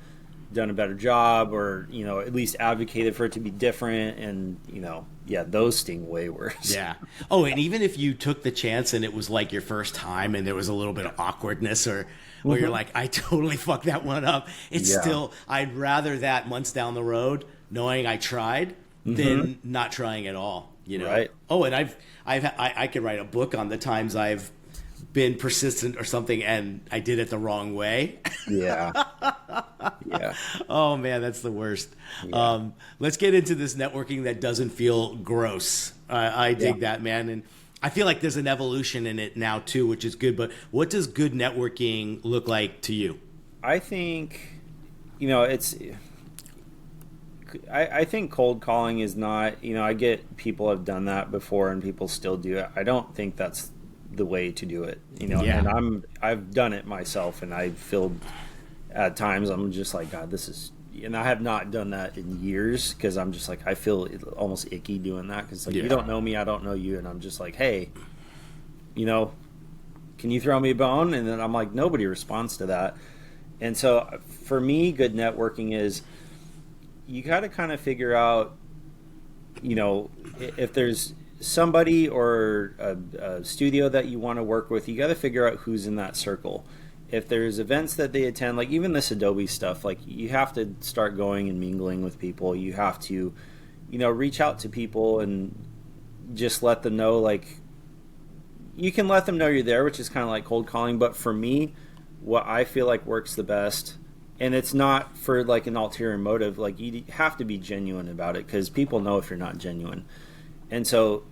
Speaker 2: done a better job, or, you know, at least advocated for it to be different, and, you know, those sting way worse.
Speaker 1: Yeah. Oh, and even if you took the chance and it was like your first time and there was a little bit of awkwardness, or you're like, I totally fucked that one up, it's still, I'd rather that months down the road knowing I tried than not trying at all, you know?
Speaker 2: Right.
Speaker 1: Oh, and I could write a book on the times I've been persistent or something and I did it the wrong way.
Speaker 2: Yeah.
Speaker 1: Oh man, that's the worst. Let's get into this networking that doesn't feel gross. I dig that, man. And I feel like there's an evolution in it now too, which is good. But what does good networking look like to you?
Speaker 2: I think, you know, I think cold calling is not, you know, I get people have done that before and people still do it. I don't think that's the way to do it, you know. And I've done it myself, and I feel at times I'm just like, God, this is, and I have not done that in years, because I'm just like, I feel almost icky doing that, because like, you don't know me, I don't know you, and I'm just like, hey, you know, can you throw me a bone? And then I'm like, nobody responds to that. And so for me, good networking is, you got to kind of figure out if there's somebody or a studio that you want to work with, you got to figure out who's in that circle. If there's events that they attend, like even this Adobe stuff, like you have to start going and mingling with people. You have to, reach out to people and just let them know, like, you can let them know you're there, which is kind of like cold calling. But for me, what I feel like works the best, and it's not for like an ulterior motive, like you have to be genuine about it because people know if you're not genuine. And so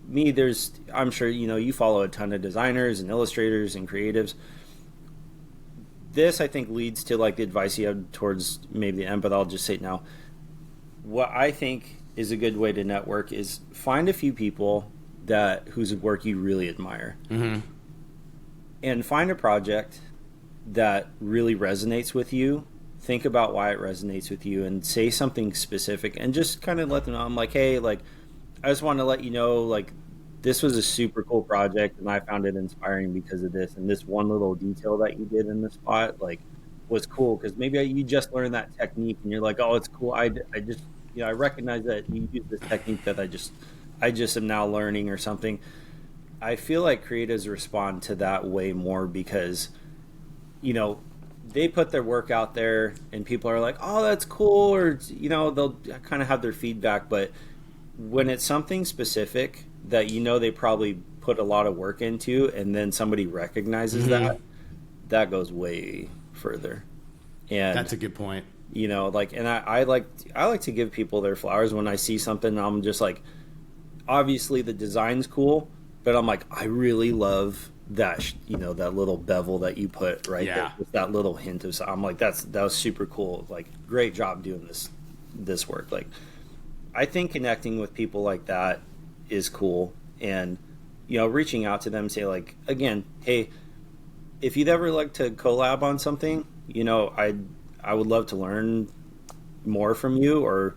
Speaker 2: I'm sure, you follow a ton of designers and illustrators and creatives. This, I think, leads to like the advice you have towards maybe the end, but I'll just say it now. What I think is a good way to network is find a few people whose work you really admire, and find a project that really resonates with you. Think about why it resonates with you and say something specific and just kind of let them know. I'm like, hey, like, I just want to let you know, like, this was a super cool project and I found it inspiring because of this. And this one little detail that you did in the spot, like, was cool because maybe you just learned that technique and you're like, oh, it's cool. I just, I recognize that you use this technique that I just am now learning or something. I feel like creatives respond to that way more because, they put their work out there and people are like, oh, that's cool. Or, they'll kind of have their feedback. But when it's something specific that, they probably put a lot of work into and then somebody recognizes that goes way further. And
Speaker 1: that's a good point.
Speaker 2: And I like to give people their flowers when I see something. I'm just like, obviously the design's cool, but I'm like, I really love that, that little bevel that you put right there, with that little hint of, I'm like, that was super cool. Like, great job doing this work. Like, I think connecting with people like that is cool. And, reaching out to them, say like, again, hey, if you'd ever like to collab on something, I would love to learn more from you, or,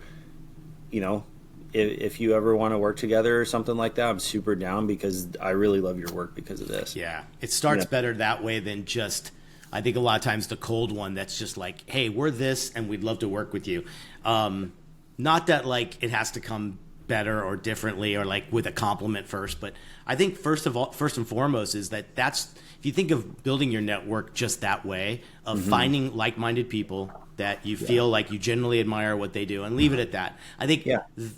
Speaker 2: if you ever want to work together or something like that, I'm super down because I really love your work because of this.
Speaker 1: Yeah. It starts better that way than just, I think a lot of times the cold one that's just like, hey, we're this and we'd love to work with you. Not that like it has to come better or differently or like with a compliment first, but I think first and foremost is that's if you think of building your network just that way of finding like-minded people that you feel like you genuinely admire what they do and leave it at that. I think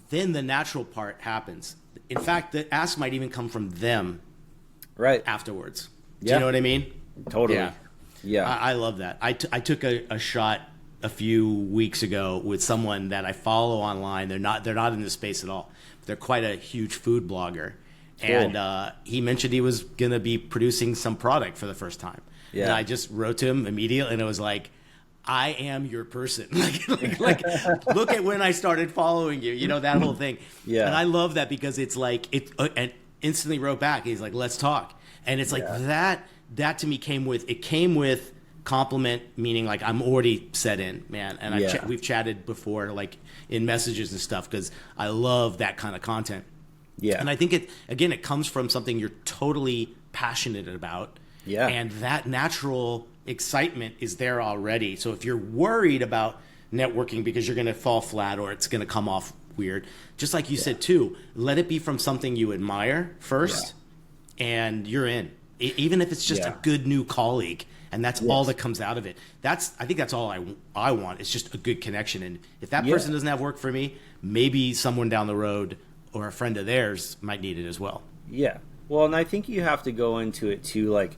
Speaker 1: then the natural part happens. In fact, the ask might even come from them afterwards. Do you know what I mean?
Speaker 2: Totally.
Speaker 1: Yeah. I love that. I took a shot a few weeks ago with someone that I follow online. They're not in this space at all. They're quite a huge food blogger. Cool. And he mentioned he was going to be producing some product for the first time. Yeah. And I just wrote to him immediately and it was like, I am your person. like, look at when I started following you, that whole thing. Yeah. And I love that because it's like, and instantly wrote back. He's like, let's talk. And it's like that to me came with compliment, meaning like I'm already set in, man. And we've chatted before, like in messages and stuff, because I love that kind of content. Yeah. And I think it comes from something you're totally passionate about. Yeah. And that natural excitement is there already. So if you're worried about networking because you're going to fall flat or it's going to come off weird, just like you said too, let it be from something you admire first and you're in. Even if it's just a good new colleague and that's all that comes out of it. I think that's all I want. It's just a good connection. And if that person doesn't have work for me, maybe someone down the road or a friend of theirs might need it as well. Yeah.
Speaker 2: Well, and I think you have to go into it too, like,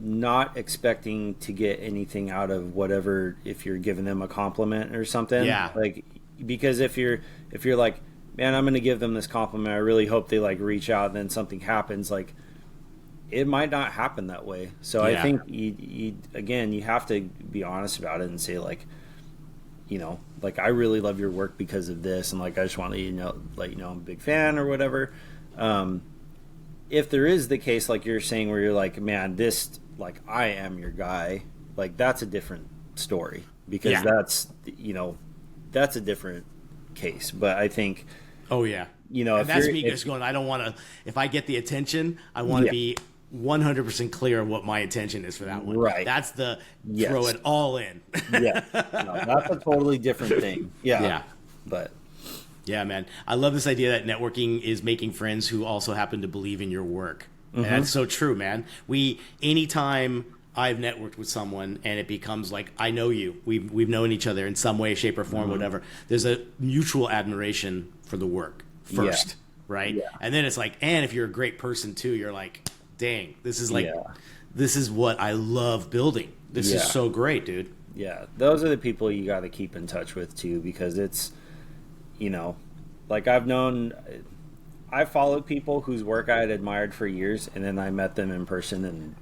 Speaker 2: not expecting to get anything out of whatever, if you're giving them a compliment or something. Yeah. Like, because if you're like, man, I'm going to give them this compliment, I really hope they like reach out and then something happens, like, it might not happen that way. So I think you have to be honest about it and say like, like, I really love your work because of this. And like, I just want to let you know I'm a big fan or whatever. If there is the case, like you're saying, where you're like, man, this, like, I am your guy, like, that's a different story because that's a different case. But I think,
Speaker 1: and that's me just going, I don't want to, if I get the attention, I want to be 100% clear what my intention is for that one. Right. That's the throw it all in.
Speaker 2: No, that's a totally different thing. Yeah. But
Speaker 1: Yeah, man. I love this idea that networking is making friends who also happen to believe in your work. And that's so true, man. Anytime I've networked with someone and it becomes like, I know you, we've known each other in some way, shape, or form, whatever. There's a mutual admiration for the work first, right?
Speaker 2: Yeah.
Speaker 1: And then it's like, and if you're a great person too, you're like, dang, this is like,
Speaker 2: Yeah.
Speaker 1: this is what I love building. This is so great, dude.
Speaker 2: Yeah, those are the people you got to keep in touch with too, because it's, like I've followed people whose work I had admired for years, and then I met them in person, and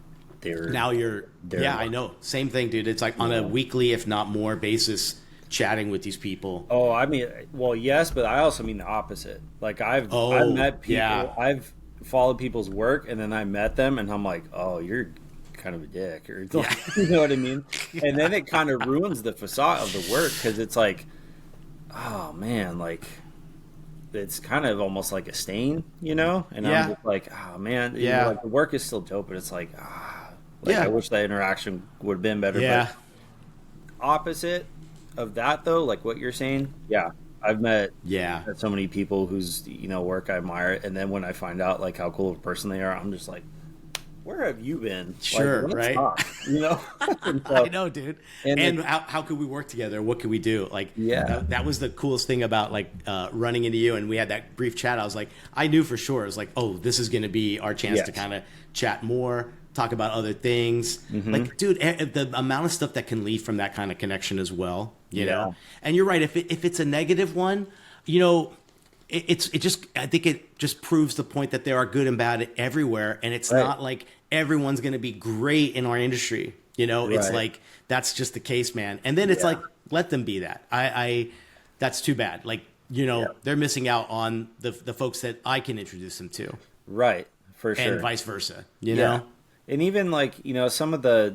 Speaker 1: I know. Same thing, dude. It's like on a weekly, if not more, basis, chatting with these people.
Speaker 2: Oh, I mean, well, yes, but I also mean the opposit. Like I've met people, I've followed people's work, and then I met them, and I'm like, oh, you're kind of a dick, or you know what I mean? And then it kind of ruins the facade of the work, because it's like, oh man, like it's kind of almost like a stain, and I'm just like, oh man, like the work is still dope, but it's like, I wish that interaction would have been better. But opposite of that though, like what you're saying, I've met so many people whose work I admire, and then when I find out like how cool of a person they are, I'm just like, where have you been?
Speaker 1: Sure,
Speaker 2: like,
Speaker 1: right?
Speaker 2: Talk,
Speaker 1: I know, dude. And how could we work together? What could we do? Like, that was the coolest thing about like running into you, and we had that brief chat. I was like, I knew for sure. It was like, oh, this is going to be our chance to kind of chat more, talk about other things. Like, dude, the amount of stuff that can lead from that kind of connection as well, you know? And you're right. If it's a negative one, I think it just proves the point that there are good and bad everywhere, and it's not like everyone's going to be great in our industry. It's like that's just the case, man. And then it's like, let them be that. That's too bad. Like they're missing out on the folks that I can introduce them to.
Speaker 2: Right, for sure,
Speaker 1: and vice versa. You know,
Speaker 2: and even like some of the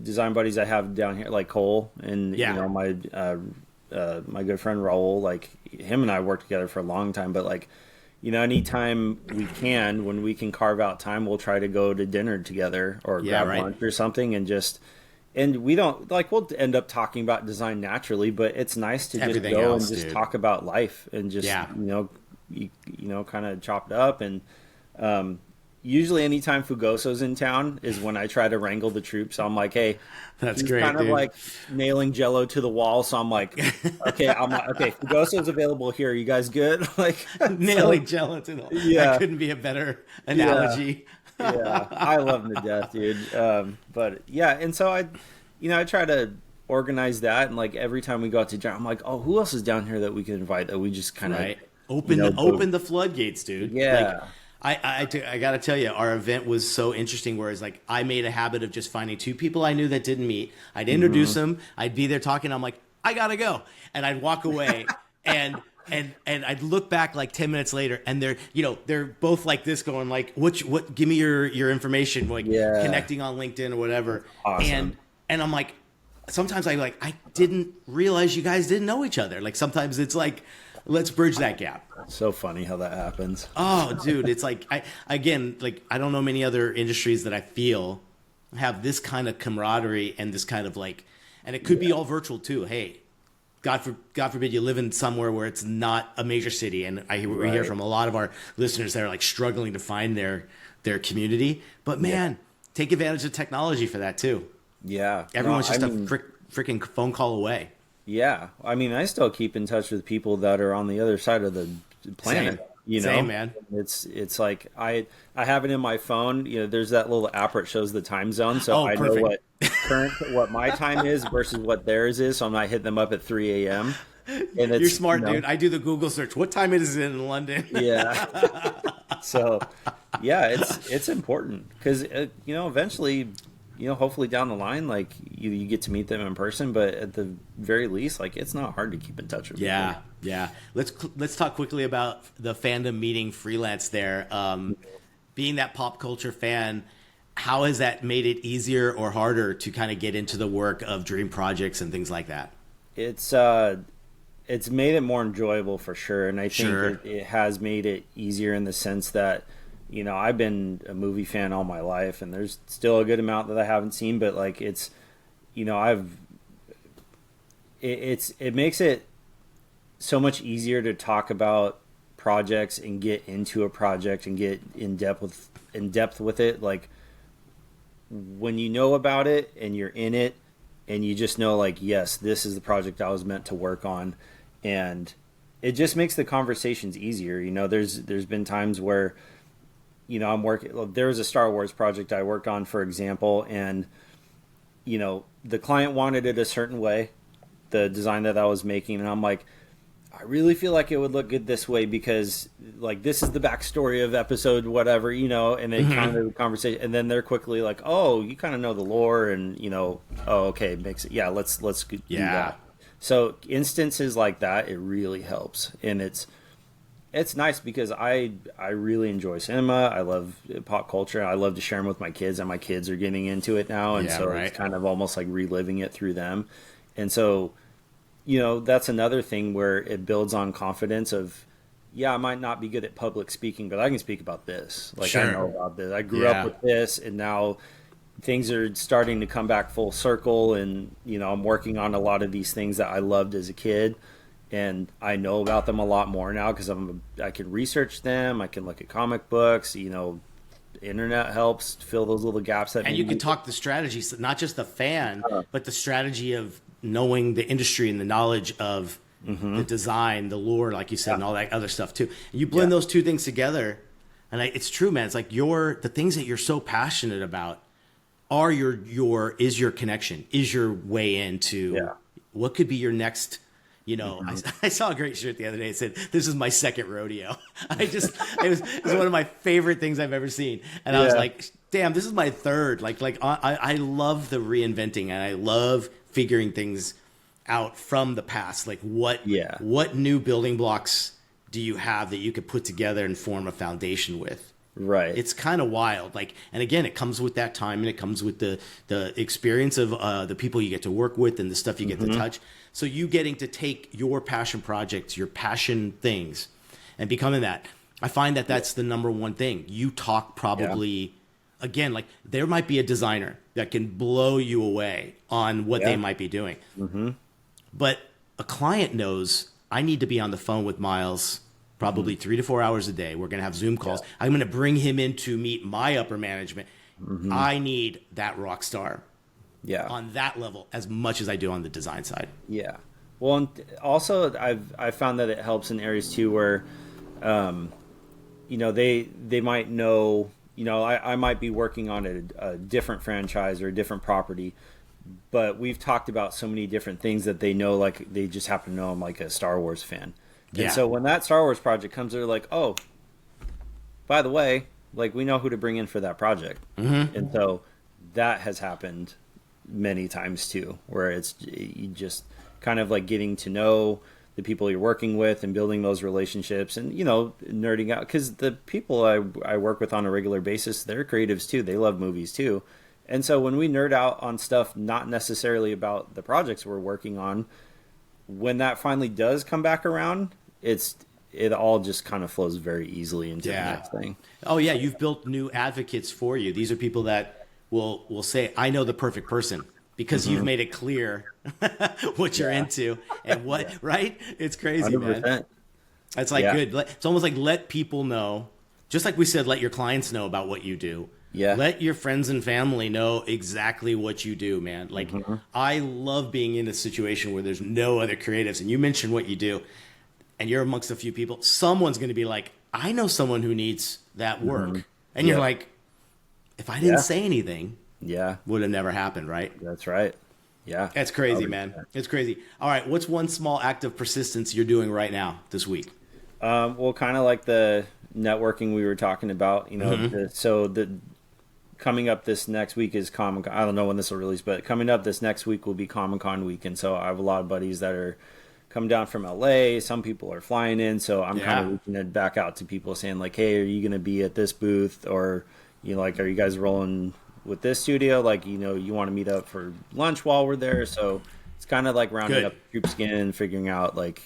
Speaker 2: design buddies I have down here, like Cole and my my good friend Raul, like him and I worked together for a long time, but like, anytime when we can carve out time, we'll try to go to dinner together or grab lunch or something, and we don't like, we'll end up talking about design naturally, but it's nice to just go and just talk about life and just, kind of chop it up. And, usually anytime Fugoso's in town is when I try to wrangle the troops. I'm like, hey,
Speaker 1: that's
Speaker 2: he's
Speaker 1: great,
Speaker 2: kind
Speaker 1: dude.
Speaker 2: of like nailing Jello to the wall. So I'm like, okay, Fugoso's available here. You guys good? Like
Speaker 1: nailing Jello to the wall. That couldn't be a better analogy.
Speaker 2: I love him to death, dude. But and so I try to organize that, and like every time we go out to dinner, I'm like, oh, who else is down here that we can invite, that we just kind of
Speaker 1: open the floodgates, dude.
Speaker 2: Yeah.
Speaker 1: Like, I got to tell you, our event was so interesting, whereas like I made a habit of just finding two people I knew that didn't meet. I'd introduce them. I'd be there talking. I'm like, I got to go. And I'd walk away and I'd look back like 10 minutes later, and they're both like this, going like, what, give me your information, like connecting on LinkedIn or whatever.
Speaker 2: Awesome.
Speaker 1: And I'm like, sometimes I didn't realize you guys didn't know each other. Like sometimes it's like, let's bridge that gap.
Speaker 2: So funny how that happens.
Speaker 1: Oh, dude, it's like I don't know many other industries that I feel have this kind of camaraderie and this kind of like, and it could be all virtual too. Hey, God forbid you live in somewhere where it's not a major city, and we hear from a lot of our listeners that are like struggling to find their community. But man, take advantage of technology for that too.
Speaker 2: Yeah,
Speaker 1: everyone's a freaking phone call away.
Speaker 2: Yeah, I mean, I still keep in touch with people that are on the other side of the planet.
Speaker 1: Same, man.
Speaker 2: It's like I have it in my phone. There's that little app where it shows the time zone, so I
Speaker 1: perfect.
Speaker 2: know what my time is versus what theirs is. So I'm not hitting them up at 3 a.m. And
Speaker 1: you're smart, dude. I do the Google search. What time is it in London?
Speaker 2: Yeah. So, it's important because eventually, hopefully down the line, like you get to meet them in person, but at the very least, like it's not hard to keep in touch with people.
Speaker 1: Yeah. Let's talk quickly about the fandom meeting freelance there. Being that pop culture fan, how has that made it easier or harder to kind of get into the work of dream projects and things like that?
Speaker 2: It's made it more enjoyable for sure, and I think it has made it easier in the sense that I've been a movie fan all my life, and there's still a good amount that I haven't seen, but like it makes it so much easier to talk about projects and get into a project and get in depth with it. Like when you know about it and you're in it and you just know like, yes, this is the project I was meant to work on, and it just makes the conversations easier. There's been times where I'm working. There was a Star Wars project I worked on, for example, and the client wanted it a certain way, the design that I was making, and I'm like, I really feel like it would look good this way because like this is the backstory of episode whatever, and they kind of conversation, and then they're quickly like, oh, you kind of know the lore, and oh, okay, makes it, yeah, let's do that. So instances like that, it really helps, and it's nice because I really enjoy cinema. I love pop culture. I love to share them with my kids, and my kids are getting into it now, and it's kind of almost like reliving it through them, and so. That's another thing where it builds on confidence of, I might not be good at public speaking, but I can speak about this. Like, I know about this. I grew up with this, and now things are starting to come back full circle. And, I'm working on a lot of these things that I loved as a kid. And I know about them a lot more now because I can research them. I can look at comic books, internet helps fill those little gaps.
Speaker 1: And you can talk the strategies, not just the fan, but the strategy of knowing the industry and the knowledge of the design, the lore, like you said, and all that other stuff too. And you blend those two things together, and it's true, man. It's like the things that you're so passionate about are is your connection, is your way into what could be your next. I saw a great shirt the other day. It said, "This is my second rodeo." It was one of my favorite things I've ever seen, and I was like, "Damn, this is my third." I love the reinventing, and I love figuring things out from the past. Like what new building blocks do you have that you could put together and form a foundation with?
Speaker 2: Right.
Speaker 1: It's kind of wild. And again, it comes with that time, and it comes with the experience of the people you get to work with and the stuff you get to touch. So you getting to take your passion projects, your passion things, and becoming that. I find that that's the number one thing. You talk probably, again, like there might be a designer that can blow you away on what they might be doing. But a client knows I need to be on the phone with Myles probably 3 to 4 hours a day. We're going to have Zoom calls. I'm going to bring him in to meet my upper management. I need that rock star on that level as much as I do on the design side.
Speaker 2: Yeah. Well, and also I've found that it helps in areas too where, they might know, I might be working on a different franchise or a different property, but we've talked about so many different things that they know, like they just happen to know I'm like a Star Wars fan. And so when that Star Wars project comes, they're like, oh, by the way, like we know who to bring in for that project. And so that has happened many times too, where it's you just kind of like getting to know the people you're working with and building those relationships and, nerding out. Because the people I work with on a regular basis, they're creatives too. They love movies too. And so when we nerd out on stuff not necessarily about the projects we're working on, when that finally does come back around, it all just kind of flows very easily into the next thing.
Speaker 1: Oh yeah, you've built new advocates for you. These are people that will say, "I know the perfect person," because you've made it clear what you're into and what right. It's crazy, 100%. Man. It's like good. It's almost like let people know, just like we said, let your clients know about what you do.
Speaker 2: Yeah.
Speaker 1: Let your friends and family know exactly what you do, man. Like I love being in a situation where there's no other creatives, and you mentioned what you do, and you're amongst a few people. Someone's going to be like, I know someone who needs that work, and you're like, if I didn't say anything, would have never happened, right?
Speaker 2: That's right. Yeah,
Speaker 1: that's crazy, man. It's crazy. All right, what's one small act of persistence you're doing right now this week?
Speaker 2: Well, kind of like the networking we were talking about, coming up this next week is Comic-Con. I don't know when this will release, but coming up this next week will be Comic-Con week. And so I have a lot of buddies that are coming down from LA. Some people are flying in. So I'm kind of reaching it back out to people saying like, hey, are you going to be at this booth? Or, are you guys rolling with this studio? Like, you want to meet up for lunch while we're there. So it's kind of like rounding up groups again and figuring out like,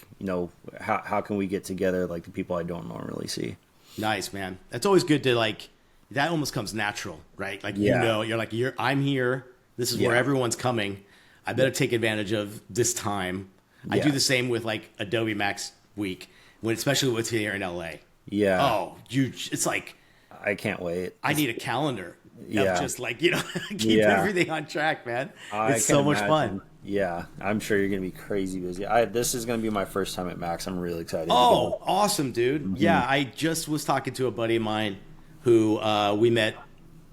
Speaker 2: how can we get together like the people I don't normally see.
Speaker 1: Nice, man. That's always good to like, that almost comes natural, right? Like, you're like, I'm here. This is where everyone's coming. I better take advantage of this time. I do
Speaker 2: Yeah.
Speaker 1: the same with like Adobe Max Week, when especially what's here in LA.
Speaker 2: Yeah.
Speaker 1: Oh, it's like
Speaker 2: I can't wait.
Speaker 1: I need a calendar of
Speaker 2: Yeah.
Speaker 1: just like, keep
Speaker 2: Yeah.
Speaker 1: everything on track, man.
Speaker 2: I
Speaker 1: It's
Speaker 2: can
Speaker 1: so much
Speaker 2: imagine.
Speaker 1: fun.
Speaker 2: Yeah, I'm sure you're gonna be crazy busy. This is gonna be my first time at Max. I'm really excited to
Speaker 1: Oh,
Speaker 2: go.
Speaker 1: awesome, dude. Yeah, I just was talking to a buddy of mine who we met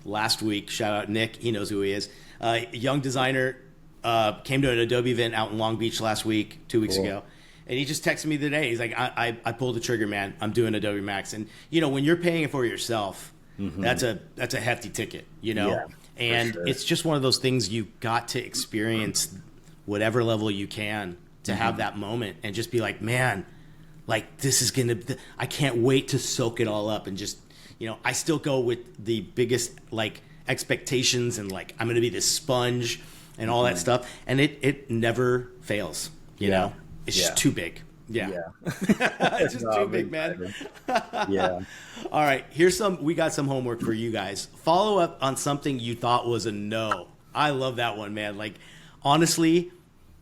Speaker 1: last week. Shout out Nick. He knows who he is. Young designer, came to an Adobe event out in Long Beach last week, 2 weeks
Speaker 2: Cool.
Speaker 1: ago. And he just texted me today. He's like, I pulled the trigger, man. I'm doing Adobe Max. And, when you're paying it for yourself, that's a hefty ticket,
Speaker 2: Yeah,
Speaker 1: And
Speaker 2: sure.
Speaker 1: it's just one of those things you got to experience whatever level you can to have that moment and just be like, man, like this is I can't wait to soak it all up and just, I still go with the biggest like expectations and like I'm gonna be this sponge and all that stuff, and it never fails. You know, it's just too big. Yeah, it's just too big, man.
Speaker 2: Yeah.
Speaker 1: All right, we got some homework for you guys. Follow up on something you thought was a no. I love that one, man. Like, honestly,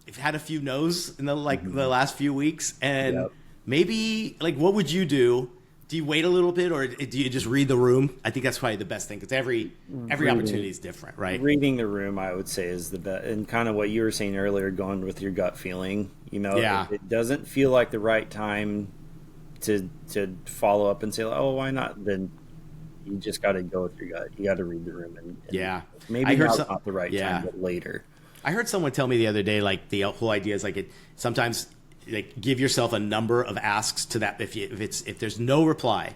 Speaker 1: I've had a few no's in the last few weeks, and maybe like, what would you do? Do you wait a little bit, or do you just read the room? I think that's probably the best thing because every opportunity is different, right?
Speaker 2: Reading the room, I would say, is the best. And kind of what you were saying earlier, going with your gut feeling.
Speaker 1: Yeah.
Speaker 2: It doesn't feel like the right time to follow up and say, oh, why not? Then you just got to go with your gut. You got to read the room, and maybe
Speaker 1: I heard
Speaker 2: now's not the right time, but later.
Speaker 1: I heard someone tell me the other day, like the whole idea is like sometimes like give yourself a number of asks to that. If there's no reply,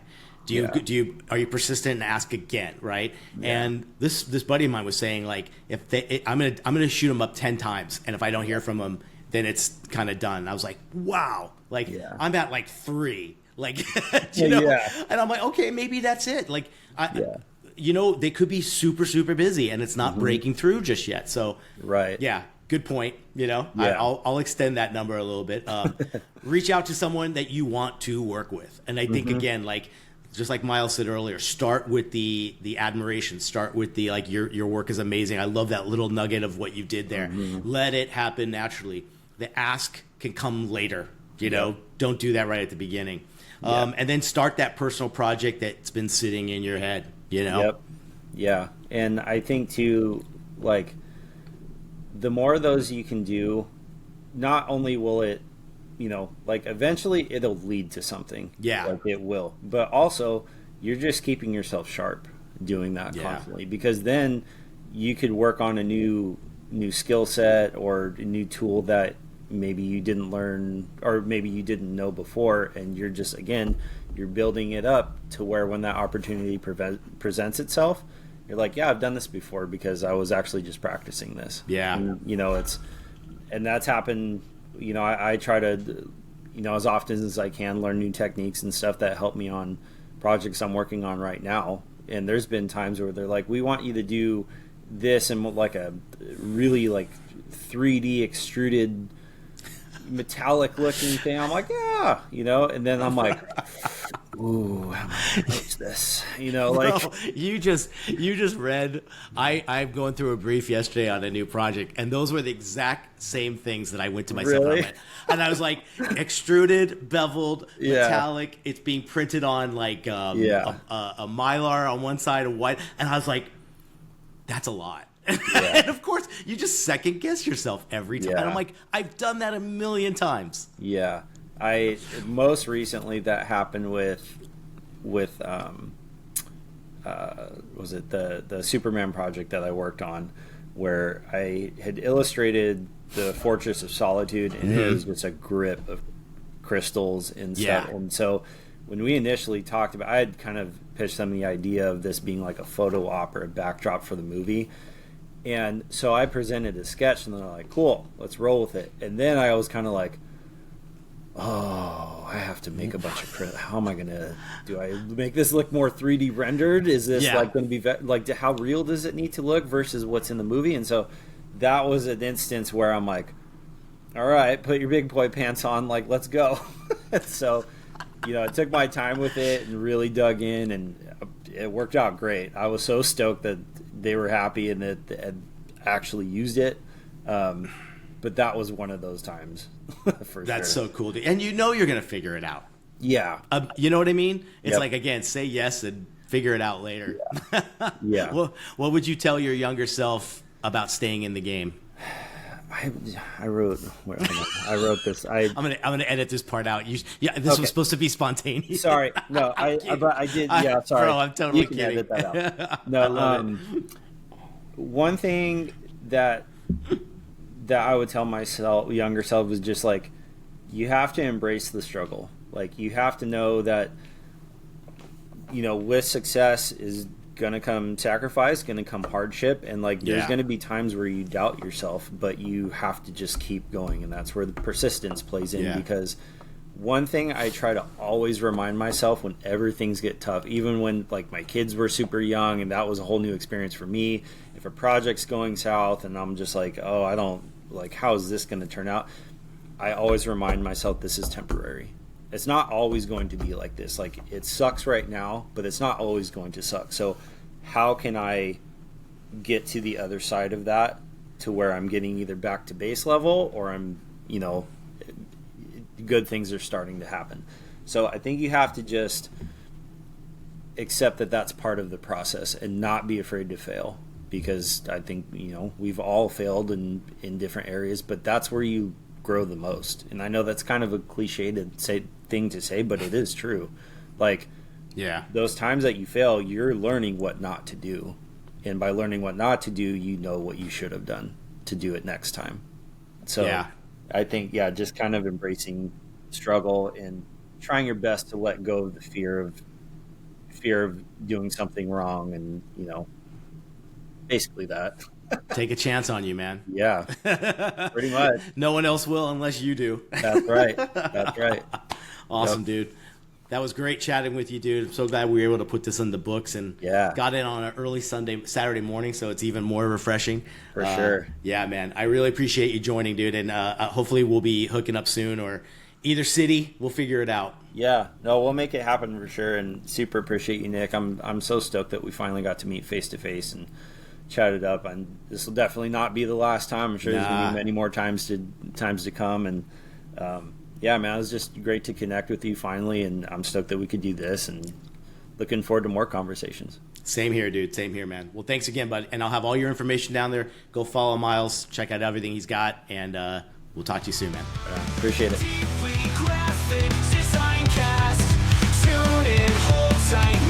Speaker 1: are you persistent and ask again, right? Yeah. And this buddy of mine was saying like I'm gonna shoot them up 10 times, and if I don't hear from them, then it's kind of done. I was like, wow, like I'm at like 3, like and I'm like, okay, maybe that's it. Like they could be super, super busy and it's not breaking through just yet. So, good point. I'll extend that number a little bit. Reach out to someone that you want to work with. And I think, again, like, just like Myles said earlier, start with the admiration, start with the, like, your work is amazing. I love that little nugget of what you did there. Let it happen naturally. The ask can come later, don't do that right at the beginning. And then start that personal project that's been sitting in your head.
Speaker 2: Yep. Yeah. And I think too, like, the more of those you can do, not only will it, like eventually it'll lead to something.
Speaker 1: Yeah.
Speaker 2: Like it will. But also you're just keeping yourself sharp doing that constantly, because then you could work on a new skill set or a new tool that maybe you didn't learn or maybe you didn't know before, and you're just, again, you're building it up to where when that opportunity presents itself, you're like, I've done this before because I was actually just practicing this.
Speaker 1: Yeah.
Speaker 2: And, and that's happened, I try to, as often as I can, learn new techniques and stuff that help me on projects I'm working on right now. And there's been times where they're like, we want you to do this in like a really like 3D extruded metallic looking thing. I'm like, and then I'm like, ooh, how am I gonna approach this? Like,
Speaker 1: bro, you just read. I'm going through a brief yesterday on a new project, and those were the exact same things that I went to myself
Speaker 2: Really?
Speaker 1: and I was like, extruded, beveled, metallic. It's being printed on like a mylar on one side, of white, and I was like, that's a lot. And of course, you just second guess yourself every time. And I'm like, I've done that a million times.
Speaker 2: Yeah. I most recently that happened with was it the Superman project that I worked on, where I had illustrated the Fortress of Solitude, and it was just a grip of crystals and stuff. And so when we initially talked about, I had kind of pitched them the idea of this being like a photo op or a backdrop for the movie. And so I presented a sketch, and they're like, cool, let's roll with it. And then I was kind of like, oh, I have to make a bunch of how am I gonna do I make this look more 3D rendered? Is this like going to be like, how real does it need to look versus what's in the movie? And so that was an instance where I'm like, all right, put your big boy pants on, like, let's go. So I took my time with it and really dug in, and it worked out great. I was so stoked that they were happy and that they had actually used it. but that was one of those times. For
Speaker 1: That's
Speaker 2: sure.
Speaker 1: so cool. And you know you're going to figure it out.
Speaker 2: Yeah.
Speaker 1: You know what I mean? It's
Speaker 2: Yep.
Speaker 1: like, again, say yes and figure it out later.
Speaker 2: Yeah.
Speaker 1: Well, what would you tell your younger self about staying in the game?
Speaker 2: I wrote this.
Speaker 1: I'm gonna edit this part out. This
Speaker 2: Okay.
Speaker 1: was supposed to be spontaneous.
Speaker 2: Sorry, no, but I did. Yeah, sorry.
Speaker 1: Bro, I'm totally
Speaker 2: you can
Speaker 1: kidding.
Speaker 2: edit that out. No, one thing that I would tell myself, younger self, is just like, you have to embrace the struggle. Like, you have to know that, with success is gonna come sacrifice, gonna come hardship, and like there's gonna be times where you doubt yourself, but you have to just keep going, and that's where the persistence plays in. Because one thing I try to always remind myself whenever things get tough, even when like my kids were super young and that was a whole new experience for me, if a project's going south and I'm just like, oh, I don't like, how is this gonna turn out, I always remind myself this is temporary. It's not always going to be like this. Like, it sucks right now, but it's not always going to suck. So how can I get to the other side of that to where I'm getting either back to base level or I'm, good things are starting to happen. So I think you have to just accept that that's part of the process and not be afraid to fail, because I think, we've all failed in different areas, but that's where you grow the most. And I know that's kind of a cliche thing to say, but it is true. Like, those times that you fail, you're learning what not to do, and by learning what not to do, you know what you should have done to do it next time. So I think just kind of embracing struggle and trying your best to let go of the fear of doing something wrong, and basically that.
Speaker 1: Take a chance on you, man.
Speaker 2: Yeah, pretty much.
Speaker 1: No one else will unless you do.
Speaker 2: That's right. That's right.
Speaker 1: Awesome, dude. That was great chatting with you, dude. I'm so glad we were able to put this in the books and got in on an early Saturday morning, so it's even more refreshing.
Speaker 2: For sure.
Speaker 1: Yeah, man. I really appreciate you joining, dude, and hopefully we'll be hooking up soon, or either city, we'll figure it out.
Speaker 2: Yeah, no, we'll make it happen for sure, and super appreciate you, Nick. I'm so stoked that we finally got to meet face to face and chat it up, and this will definitely not be the last time. I'm sure there's gonna be many more times to come, and yeah, man, it was just great to connect with you finally, and I'm stoked that we could do this, and looking forward to more conversations.
Speaker 1: Same here, dude. Same here, man. Well, thanks again, bud, and I'll have all your information down there. Go follow Myles, check out everything he's got, and we'll talk to you soon, man.
Speaker 2: Appreciate it.
Speaker 3: Deeply graphic design cast. Tune in, hold tight.